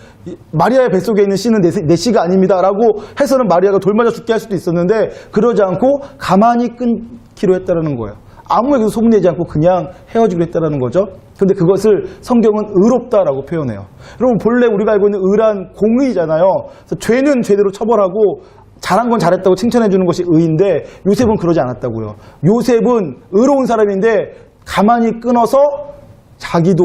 S1: 마리아의 뱃속에 있는 씨는 내 씨가 아닙니다라고 해서는 마리아가 돌 맞아 죽게 할 수도 있었는데 그러지 않고 가만히 끊기로 했다는 거예요. 아무에게도 소문내지 않고 그냥 헤어지기로 했다는 거죠. 그런데 그것을 성경은 의롭다라고 표현해요. 여러분 본래 우리가 알고 있는 의란 공의잖아요. 그래서 죄는 죄대로 처벌하고 잘한 건 잘했다고 칭찬해 주는 것이 의인데 요셉은 그러지 않았다고요. 요셉은 의로운 사람인데 가만히 끊어서 자기도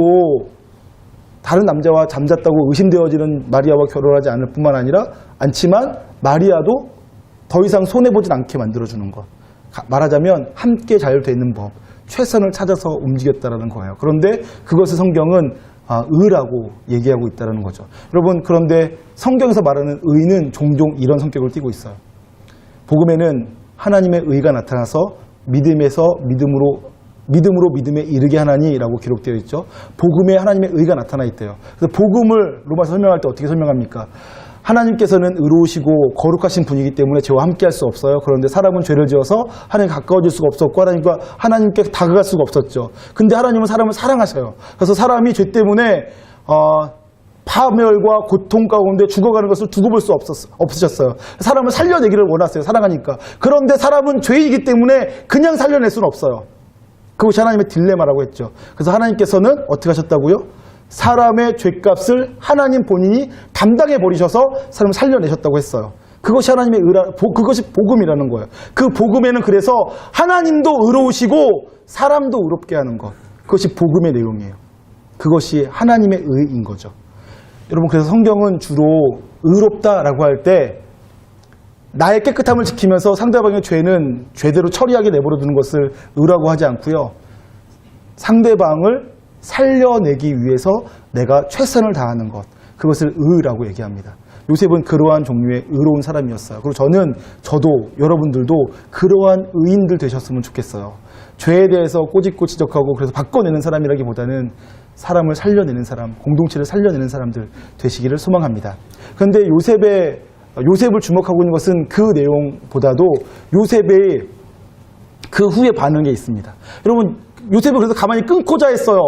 S1: 다른 남자와 잠잤다고 의심되어지는 마리아와 결혼하지 않을 뿐만 아니라 않지만 마리아도 더 이상 손해보진 않게 만들어주는 것. 말하자면 함께 자유되어 있는 법, 최선을 찾아서 움직였다는 거예요. 그런데 그것을 성경은 의라고 얘기하고 있다는 거죠. 여러분 그런데 성경에서 말하는 의는 종종 이런 성격을 띠고 있어요. 복음에는 하나님의 의가 나타나서 믿음에서 믿음으로 믿음에 이르게 하나니라고 기록되어 있죠. 복음에 하나님의 의가 나타나 있대요. 그래서 복음을 로마서 설명할 때 어떻게 설명합니까? 하나님께서는 의로우시고 거룩하신 분이기 때문에 죄와 함께할 수 없어요. 그런데 사람은 죄를 지어서 하나님께 가까워질 수가 없었고 하나님께 다가갈 수가 없었죠. 근데 하나님은 사람을 사랑하셔요. 그래서 사람이 죄 때문에 파멸과 고통 가운데 죽어가는 것을 두고 볼 수 없으셨어요. 사람을 살려내기를 원하세요. 사랑하니까. 그런데 사람은 죄이기 때문에 그냥 살려낼 수는 없어요. 그것이 하나님의 딜레마라고 했죠. 그래서 하나님께서는 어떻게 하셨다고요? 사람의 죄값을 하나님 본인이 담당해 버리셔서 사람을 살려내셨다고 했어요. 그것이 하나님의 그것이 복음이라는 거예요. 그 복음에는 그래서 하나님도 의로우시고 사람도 의롭게 하는 것. 그것이 복음의 내용이에요. 그것이 하나님의 의인 거죠. 여러분 그래서 성경은 주로 의롭다라고 할 때 나의 깨끗함을 지키면서 상대방의 죄는 죄대로 처리하게 내버려 두는 것을 의라고 하지 않고요. 상대방을 살려내기 위해서 내가 최선을 다하는 것, 그것을 의라고 얘기합니다. 요셉은 그러한 종류의 의로운 사람이었어요. 그리고 저도 여러분들도 그러한 의인들 되셨으면 좋겠어요. 죄에 대해서 꼬집고 지적하고 그래서 바꿔내는 사람이라기보다는 사람을 살려내는 사람, 공동체를 살려내는 사람들 되시기를 소망합니다. 그런데 요셉을 주목하고 있는 것은 그 내용보다도 요셉의 그 후에 반응에 있습니다. 여러분, 요셉이 그래서 가만히 끊고자 했어요.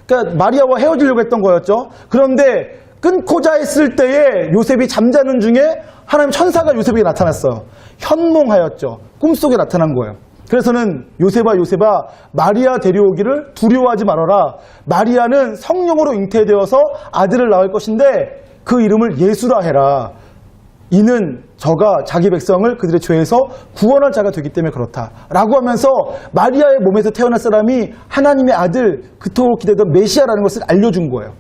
S1: 그러니까 마리아와 헤어지려고 했던 거였죠. 그런데 끊고자 했을 때에 요셉이 잠자는 중에 하나님 천사가 요셉에게 나타났어요. 현몽하였죠. 꿈속에 나타난 거예요. 그래서는 요셉아 마리아 데려오기를 두려워하지 말아라. 마리아는 성령으로 잉태되어서 아들을 낳을 것인데 그 이름을 예수라 해라. 이는 저가 자기 백성을 그들의 죄에서 구원할 자가 되기 때문에 그렇다 라고 하면서 마리아의 몸에서 태어날 사람이 하나님의 아들, 그토록 기대던 메시아라는 것을 알려준 거예요.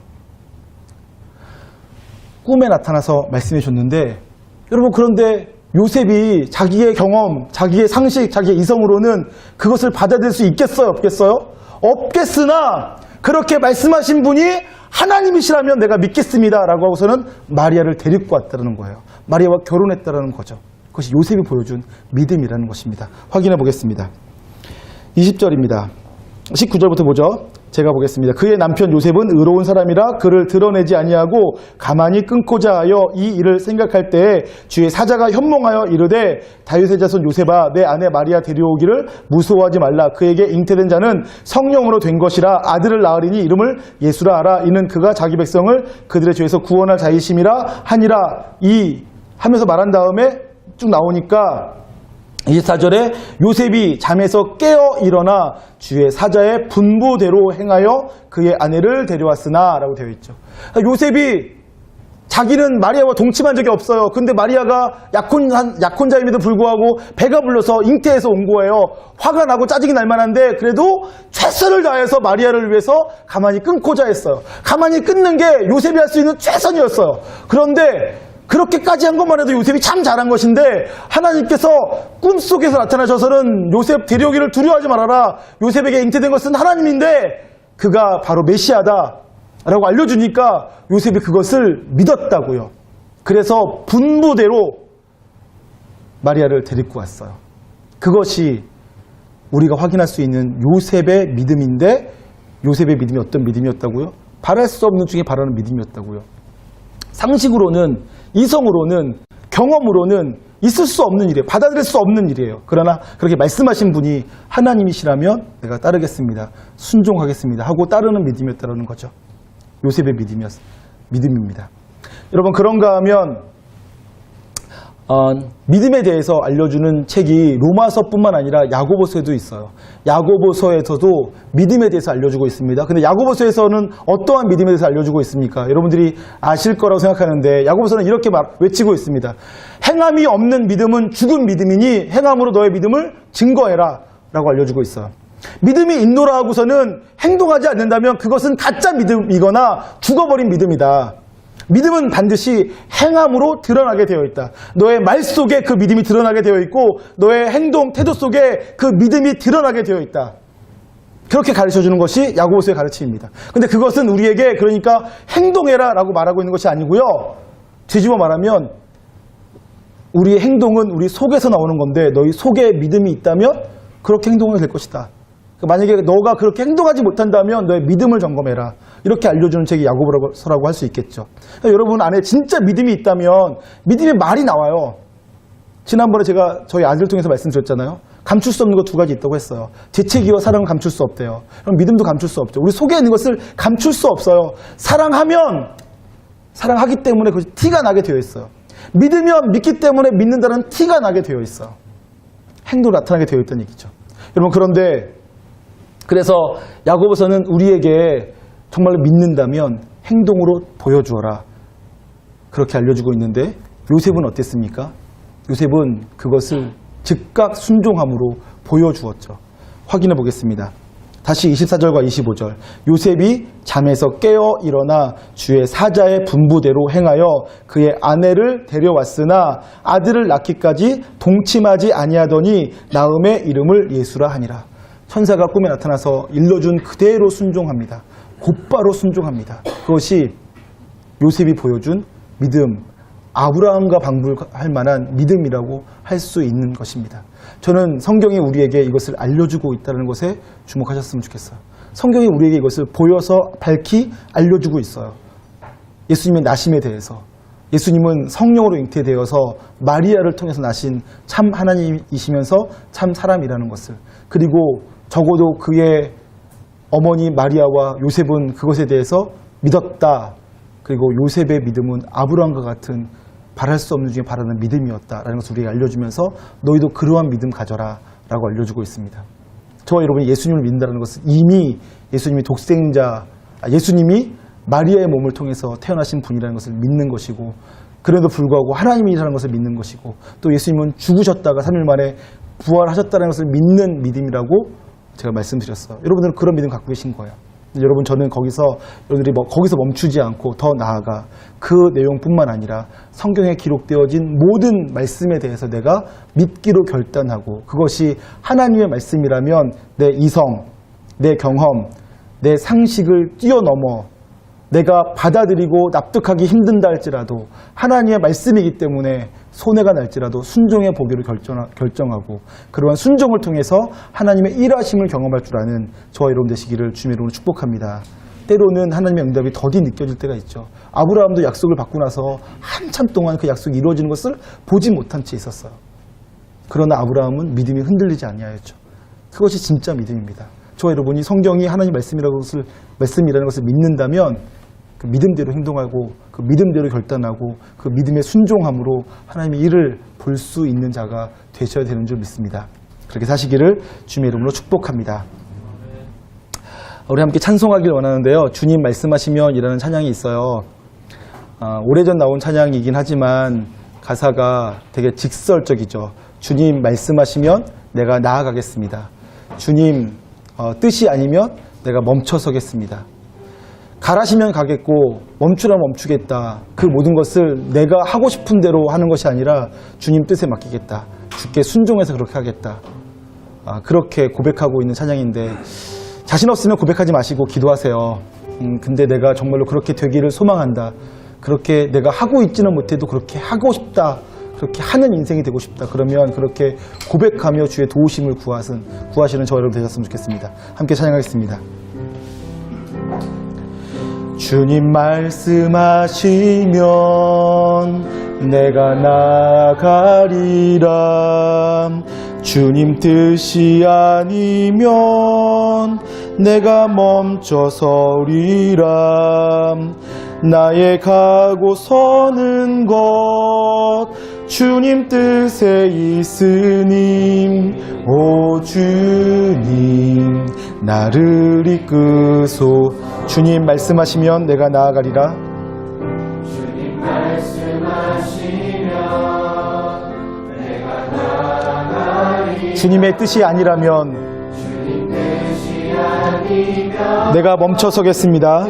S1: 꿈에 나타나서 말씀해 줬는데, 여러분, 그런데 요셉이 자기의 경험, 자기의 상식, 자기의 이성으로는 그것을 받아들일 수 있겠어요? 없겠어요? 없겠으나 그렇게 말씀하신 분이 하나님이시라면 내가 믿겠습니다 라고 하고서는 마리아를 데리고 왔다는 거예요. 마리아와 결혼했다는 거죠. 그것이 요셉이 보여준 믿음이라는 것입니다. 확인해 보겠습니다. 20절입니다. 19절부터 보죠. 제가 보겠습니다. 그의 남편 요셉은 의로운 사람이라 그를 드러내지 아니하고 가만히 끊고자 하여 이 일을 생각할 때에 주의 사자가 현몽하여 이르되 다윗의 자손 요셉아 내 아내 마리아 데려오기를 무서워하지 말라. 그에게 잉태된 자는 성령으로 된 것이라. 아들을 낳으리니 이름을 예수라 하라. 이는 그가 자기 백성을 그들의 죄에서 구원할 자이심이라 하니라. 이 하면서 말한 다음에 쭉 나오니까 24절에 요셉이 잠에서 깨어 일어나 주의 사자의 분부대로 행하여 그의 아내를 데려왔으나 라고 되어 있죠. 요셉이 자기는 마리아와 동침한 적이 없어요. 근데 마리아가 약혼자임에도 불구하고 배가 불러서 잉태해서 온 거예요. 화가 나고 짜증이 날 만한데 그래도 최선을 다해서 마리아를 위해서 가만히 끊고자 했어요. 가만히 끊는 게 요셉이 할 수 있는 최선이었어요. 그런데 그렇게까지 한 것만 해도 요셉이 참 잘한 것인데 하나님께서 꿈속에서 나타나셔서는 요셉 데려오기를 두려워하지 말아라. 요셉에게 잉태된 것은 하나님인데 그가 바로 메시아다 라고 알려주니까 요셉이 그것을 믿었다고요. 그래서 분부대로 마리아를 데리고 왔어요. 그것이 우리가 확인할 수 있는 요셉의 믿음인데, 요셉의 믿음이 어떤 믿음이었다고요? 바랄 수 없는 중에 바라는 믿음이었다고요. 상식으로는, 이성으로는, 경험으로는 있을 수 없는 일이에요. 받아들일 수 없는 일이에요. 그러나 그렇게 말씀하신 분이 하나님이시라면 내가 따르겠습니다, 순종하겠습니다 하고 따르는 믿음이었다는 거죠. 요셉의 믿음입니다. 여러분, 그런가 하면 믿음에 대해서 알려주는 책이 로마서뿐만 아니라 야고보서에도 있어요. 야고보서에서도 믿음에 대해서 알려주고 있습니다. 근데 야고보서에서는 어떠한 믿음에 대해서 알려주고 있습니까? 여러분들이 아실 거라고 생각하는데 야고보서는 이렇게 외치고 있습니다. 행함이 없는 믿음은 죽은 믿음이니 행함으로 너의 믿음을 증거해라 라고 알려주고 있어요. 믿음이 있노라 하고서는 행동하지 않는다면 그것은 가짜 믿음이거나 죽어버린 믿음이다. 믿음은 반드시 행함으로 드러나게 되어 있다. 너의 말 속에 그 믿음이 드러나게 되어 있고 너의 행동, 태도 속에 그 믿음이 드러나게 되어 있다. 그렇게 가르쳐주는 것이 야고보서의 가르침입니다. 근데 그것은 우리에게 그러니까 행동해라 라고 말하고 있는 것이 아니고요. 뒤집어 말하면 우리의 행동은 우리 속에서 나오는 건데 너희 속에 믿음이 있다면 그렇게 행동하게 될 것이다. 만약에 너가 그렇게 행동하지 못한다면 너의 믿음을 점검해라. 이렇게 알려주는 책이 야고보서라고 할 수 있겠죠. 그러니까 여러분 안에 진짜 믿음이 있다면 믿음의 말이 나와요. 지난번에 제가 저희 아들 통해서 말씀드렸잖아요. 감출 수 없는 것 두 가지 있다고 했어요. 재채기와 사랑은 감출 수 없대요. 그럼 믿음도 감출 수 없죠. 우리 속에 있는 것을 감출 수 없어요. 사랑하면 사랑하기 때문에 그것이 티가 나게 되어 있어요. 믿으면 믿기 때문에 믿는다는 티가 나게 되어 있어요. 행동으로 나타나게 되어 있다는 얘기죠. 여러분, 그런데 그래서 야고보서는 우리에게 정말로 믿는다면 행동으로 보여주어라 그렇게 알려주고 있는데 요셉은 어땠습니까? 요셉은 그것을 즉각 순종함으로 보여주었죠. 확인해 보겠습니다. 다시 24절과 25절. 요셉이 잠에서 깨어 일어나 주의 사자의 분부대로 행하여 그의 아내를 데려왔으나 아들을 낳기까지 동침하지 아니하더니 낳음의 이름을 예수라 하니라. 천사가 꿈에 나타나서 일러준 그대로 순종합니다. 곧바로 순종합니다. 그것이 요셉이 보여준 믿음, 아브라함과 방불할 만한 믿음이라고 할 수 있는 것입니다. 저는 성경이 우리에게 이것을 알려주고 있다는 것에 주목하셨으면 좋겠어요. 성경이 우리에게 이것을 보여서 밝히 알려주고 있어요. 예수님의 나심에 대해서. 예수님은 성령으로 잉태되어서 마리아를 통해서 나신 참 하나님이시면서 참 사람이라는 것을, 그리고 적어도 그의 어머니 마리아와 요셉은 그것에 대해서 믿었다. 그리고 요셉의 믿음은 아브라함과 같은 바랄 수 없는 중에 바라는 믿음이었다라는 것을 우리에게 알려주면서 너희도 그러한 믿음 가져라 라고 알려주고 있습니다. 저와 여러분이 예수님을 믿는다는 것은 이미 예수님이 예수님이 마리아의 몸을 통해서 태어나신 분이라는 것을 믿는 것이고, 그래도 불구하고 하나님이라는 것을 믿는 것이고, 또 예수님은 죽으셨다가 3일 만에 부활하셨다는 것을 믿는 믿음이라고 제가 말씀드렸어요. 여러분들은 그런 믿음 갖고 계신 거예요. 여러분, 저는 여러분들이 거기서 멈추지 않고 더 나아가 그 내용뿐만 아니라 성경에 기록되어진 모든 말씀에 대해서 내가 믿기로 결단하고, 그것이 하나님의 말씀이라면 내 이성, 내 경험, 내 상식을 뛰어넘어 내가 받아들이고 납득하기 힘든다 할지라도 하나님의 말씀이기 때문에 손해가 날지라도 순종해 보기로 결정하고, 그러한 순종을 통해서 하나님의 일하심을 경험할 줄 아는 저와 여러분 되시기를 주님의 이름으로 축복합니다. 때로는 하나님의 응답이 더디 느껴질 때가 있죠. 아브라함도 약속을 받고 나서 한참 동안 그 약속이 이루어지는 것을 보지 못한 채 있었어요. 그러나 아브라함은 믿음이 흔들리지 아니하였죠. 그것이 진짜 믿음입니다. 저와 여러분이 성경이 하나님 말씀이라는 것을 믿는다면 그 믿음대로 행동하고, 그 믿음대로 결단하고, 그 믿음의 순종함으로 하나님의 일을 볼 수 있는 자가 되셔야 되는 줄 믿습니다. 그렇게 사시기를 주님의 이름으로 축복합니다. 우리 함께 찬송하길 원하는데요. 주님 말씀하시면 이라는 찬양이 있어요. 오래전 나온 찬양이긴 하지만 가사가 되게 직설적이죠. 주님 말씀하시면 내가 나아가겠습니다. 주님 뜻이 아니면 내가 멈춰서겠습니다. 가라시면 가겠고 멈추라 멈추겠다. 그 모든 것을 내가 하고 싶은 대로 하는 것이 아니라 주님 뜻에 맡기겠다. 주께 순종해서 그렇게 하겠다. 그렇게 고백하고 있는 찬양인데, 자신 없으면 고백하지 마시고 기도하세요. 근데 내가 정말로 그렇게 되기를 소망한다. 그렇게 내가 하고 있지는 못해도 그렇게 하고 싶다. 그렇게 하는 인생이 되고 싶다. 그러면 그렇게 고백하며 주의 도우심을 구하시는 저와 여러분 되셨으면 좋겠습니다. 함께 찬양하겠습니다. 주님 말씀하시면 내가 나아가리라. 주님 뜻이 아니면 내가 멈춰서리라. 나의 가고 서는 것 주님 뜻에 있으니, 오 주님 나를 이끄소. 주님 말씀하시면 내가 나아가리라.
S2: 주님 말씀하시면 내가 나아가리라.
S1: 주님의 뜻이 아니라면
S2: 주님 뜻이 아니면
S1: 내가 멈춰서겠습니다.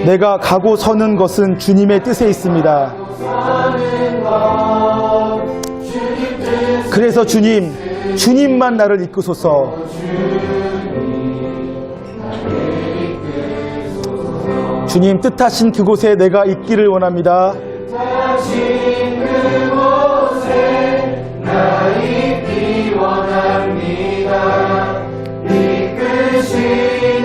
S1: 내가 가고 서는 것은 주님의 뜻에 있습니다. 그래서 주님만 나를 이끄소서. 주님 뜻하신 그곳에 내가 있기를 원합니다.
S2: 뜻하신 그곳에 나 있기 원합니다. 이끄시는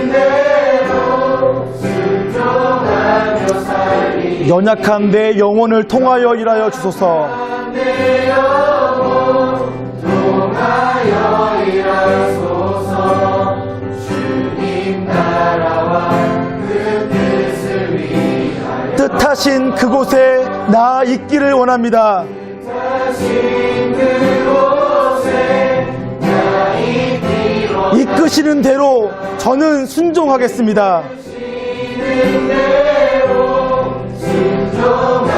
S2: 대로 순종하며 살리.
S1: 연약한 내 영혼을 통하여 일하여 주소서.
S2: 내 영혼 통하여 일하소서. 주님 나라와 그 뜻을 위하여
S1: 뜻하신 그곳에 나 있기를 원합니다.
S2: 뜻하신 그곳에 나 있기 원합니다.
S1: 이끄시는 대로 저는 순종하겠습니다.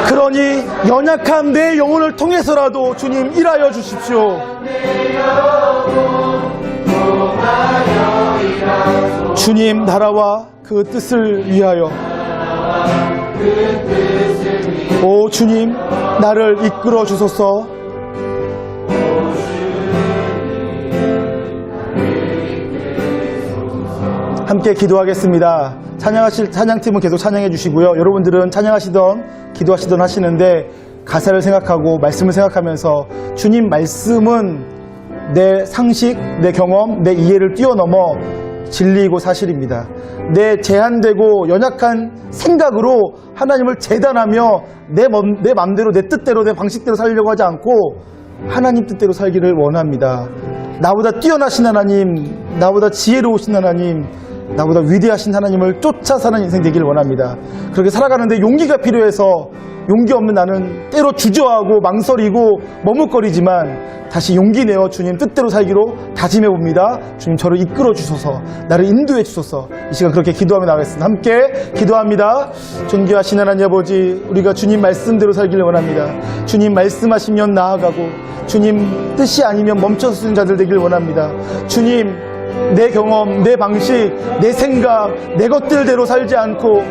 S1: 그러니 연약한 내 영혼을 통해서라도 주님 일하여 주십시오. 주님 나라와 그 뜻을 위하여. 오 주님 나를 이끌어 주소서. 함께 기도하겠습니다. 찬양팀은 계속 찬양해 주시고요. 여러분들은 찬양하시던 기도하시던 하시는데 가사를 생각하고 말씀을 생각하면서 주님 말씀은 내 상식, 내 경험, 내 이해를 뛰어넘어 진리이고 사실입니다. 내 제한되고 연약한 생각으로 하나님을 재단하며 내 맘대로, 내 뜻대로, 내 방식대로 살려고 하지 않고 하나님 뜻대로 살기를 원합니다. 나보다 뛰어나신 하나님, 나보다 지혜로우신 하나님, 나보다 위대하신 하나님을 쫓아 사는 인생 되기를 원합니다. 그렇게 살아가는데 용기가 필요해서 용기 없는 나는 때로 주저하고 망설이고 머뭇거리지만 다시 용기 내어 주님 뜻대로 살기로 다짐해 봅니다. 주님 저를 이끌어 주소서, 나를 인도해 주소서. 이 시간 그렇게 기도하며 나가겠습니다. 함께 기도합니다. 존귀하신 하나님 아버지, 우리가 주님 말씀대로 살기를 원합니다. 주님 말씀하시면 나아가고 주님 뜻이 아니면 멈춰서는 자들 되기를 원합니다. 주님, 내 경험, 내 방식, 내 생각, 내 것들대로 살지 않고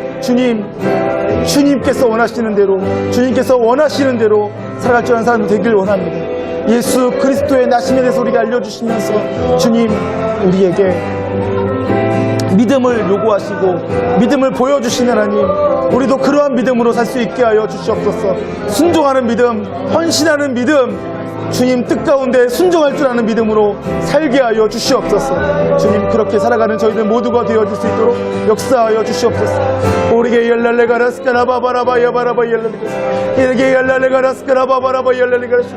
S1: 주님께서 원하시는 대로, 주님께서 원하시는 대로 살아갈 줄 아는 사람이 되길 원합니다. 예수 그리스도의 나심에 대해서 우리가 알려주시면서 주님, 우리에게 믿음을 요구하시고 믿음을 보여주시는 하나님, 우리도 그러한 믿음으로 살 수 있게 하여 주시옵소서. 순종하는 믿음, 헌신하는 믿음, 주님 뜻 가운데 순종할 줄 아는 믿음으로 살게 하여 주시옵소서. 주님, 그렇게 살아가는 저희들 모두가 되어줄 수 있도록 역사하여 주시옵소서. 우리게 열랄레가라스카라바바라바 여바라바 열랄레가스 이르게 열랄레가라스카라바바라바 열랄레가스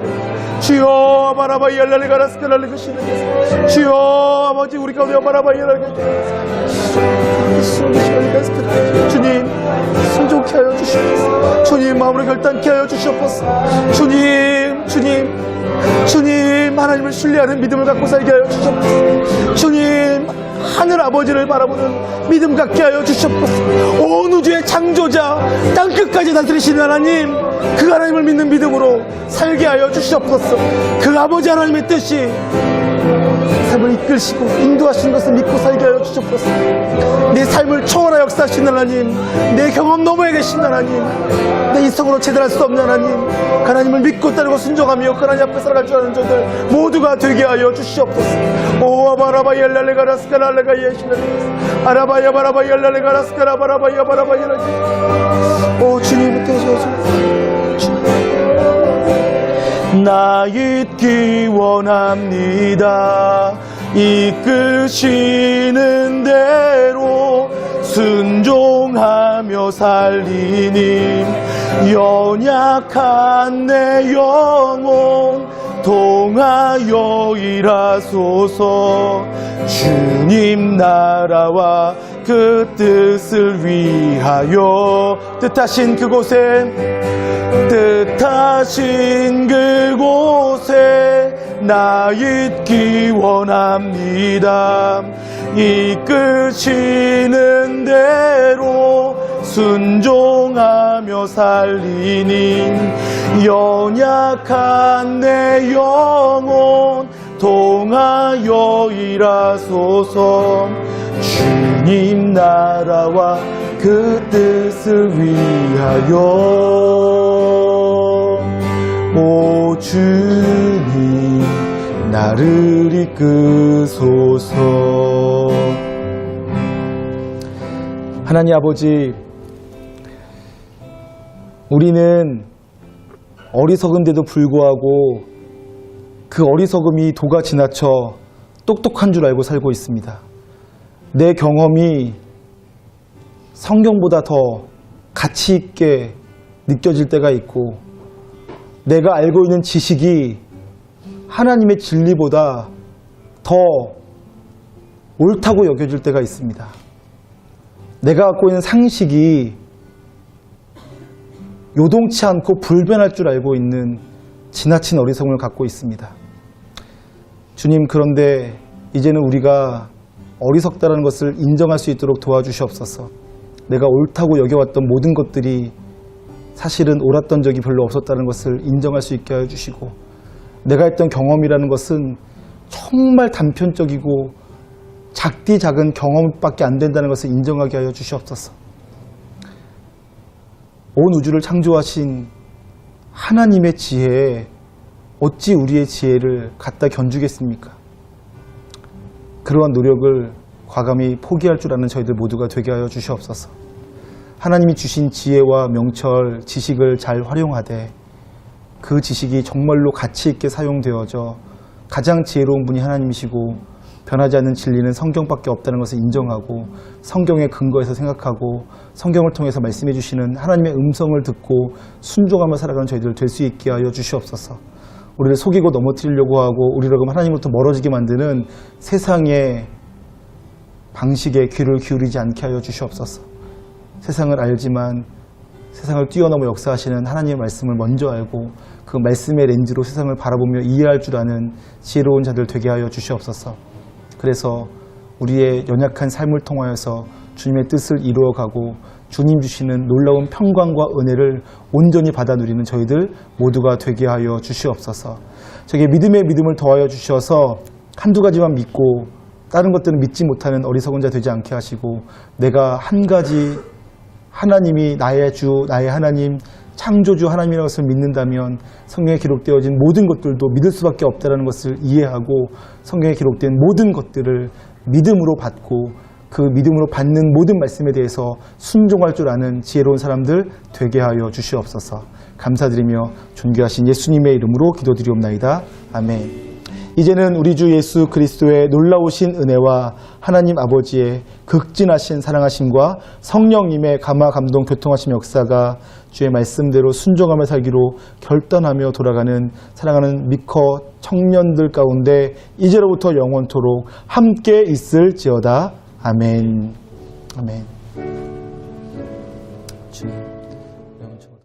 S1: 주여 바라바 열랄레가라스카랄레가스 주여 아버지, 우리 가운데 바라바 열랄레가스 주님, 순종케 하여 주시옵소서. 주님, 마음으로 결단케 하여 주시옵소서. 주님, 하나님을 신뢰하는 믿음을 갖고 살게 하여 주시옵소서. 주님, 하늘 아버지를 바라보는 믿음 갖게 하여 주시옵소서. 온 우주의 창조자, 땅끝까지 다스리시는 하나님, 그 하나님을 믿는 믿음으로 살게 하여 주시옵소서. 그 아버지 하나님의 뜻이 삶을 이끌시고 인도하시는 것을 믿고 살게 하여 주시옵소서. 내 삶을 초월하 역사하시는 하나님, 내 경험 너머에 계신 하나님, 내 이성으로 제대할 수 없는 하나님, 그 하나님을 믿고 따르고 순종하며 그 하나님 앞에 살아갈 줄 아는 저들 모두가 되게 하여 주시옵소서. 오 아바라바 열랄레가라스카랄레가 예시멜레 아라바야 바라바 열랄레가라스카라바라바야 바라바 열랄레. 오 주님, 되셔서 나 잊기 원합니다. 이끄시는 대로 순종하며 살리님, 연약한 내 영혼 통하여 일하소서. 주님 나라와 그 뜻을 위하여 뜻하신 그곳에 나 있기 원합니다. 이끄시는 대로 순종하며 살리님, 연약한 내 영혼 통하여 일하소서. 주님 나라와 그 뜻을 위하여. 오 주님, 나를 이끄소서. 하나님 아버지, 우리는 어리석은데도 불구하고 그 어리석음이 도가 지나쳐 똑똑한 줄 알고 살고 있습니다. 내 경험이 성경보다 더 가치 있게 느껴질 때가 있고, 내가 알고 있는 지식이 하나님의 진리보다 더 옳다고 여겨질 때가 있습니다. 내가 갖고 있는 상식이 요동치 않고 불변할 줄 알고 있는 지나친 어리석음을 갖고 있습니다. 주님, 그런데 이제는 우리가 어리석다라는 것을 인정할 수 있도록 도와주시옵소서. 내가 옳다고 여겨왔던 모든 것들이 사실은 옳았던 적이 별로 없었다는 것을 인정할 수 있게 해주시고, 내가 했던 경험이라는 것은 정말 단편적이고 작디 작은 경험밖에 안 된다는 것을 인정하게 하여 주시옵소서. 온 우주를 창조하신 하나님의 지혜에 어찌 우리의 지혜를 갖다 견주겠습니까? 그러한 노력을 과감히 포기할 줄 아는 저희들 모두가 되게 하여 주시옵소서. 하나님이 주신 지혜와 명철, 지식을 잘 활용하되 그 지식이 정말로 가치 있게 사용되어져 가장 지혜로운 분이 하나님이시고 변하지 않는 진리는 성경밖에 없다는 것을 인정하고 성경의 근거에서 생각하고 성경을 통해서 말씀해 주시는 하나님의 음성을 듣고 순종하며 살아가는 저희들 될 수 있게 하여 주시옵소서. 우리를 속이고 넘어뜨리려고 하고 우리를 하나님으로부터 멀어지게 만드는 세상의 방식에 귀를 기울이지 않게 하여 주시옵소서. 세상을 알지만 세상을 뛰어넘어 역사하시는 하나님의 말씀을 먼저 알고 그 말씀의 렌즈로 세상을 바라보며 이해할 줄 아는 지혜로운 자들 되게 하여 주시옵소서. 그래서 우리의 연약한 삶을 통하여서 주님의 뜻을 이루어가고 주님 주시는 놀라운 평강과 은혜를 온전히 받아 누리는 저희들 모두가 되게 하여 주시옵소서. 저에게 믿음에 믿음을 더하여 주셔서 한두 가지만 믿고 다른 것들은 믿지 못하는 어리석은 자 되지 않게 하시고 내가 한 가지 하나님이 나의 주, 나의 하나님, 창조주 하나님이라는 것을 믿는다면 성경에 기록되어진 모든 것들도 믿을 수밖에 없다는 것을 이해하고 성경에 기록된 모든 것들을 믿음으로 받고 그 믿음으로 받는 모든 말씀에 대해서 순종할 줄 아는 지혜로운 사람들 되게 하여 주시옵소서. 감사드리며 존귀하신 예수님의 이름으로 기도드리옵나이다. 아멘. 이제는 우리 주 예수 그리스도의 놀라우신 은혜와 하나님 아버지의 극진하신 사랑하심과 성령님의 감화 감동 교통하심 역사가 주의 말씀대로 순종하며 살기로 결단하며 돌아가는 사랑하는 미커 청년들 가운데 이제로부터 영원토록 함께 있을지어다. 아멘. 아멘. 주님 영원토록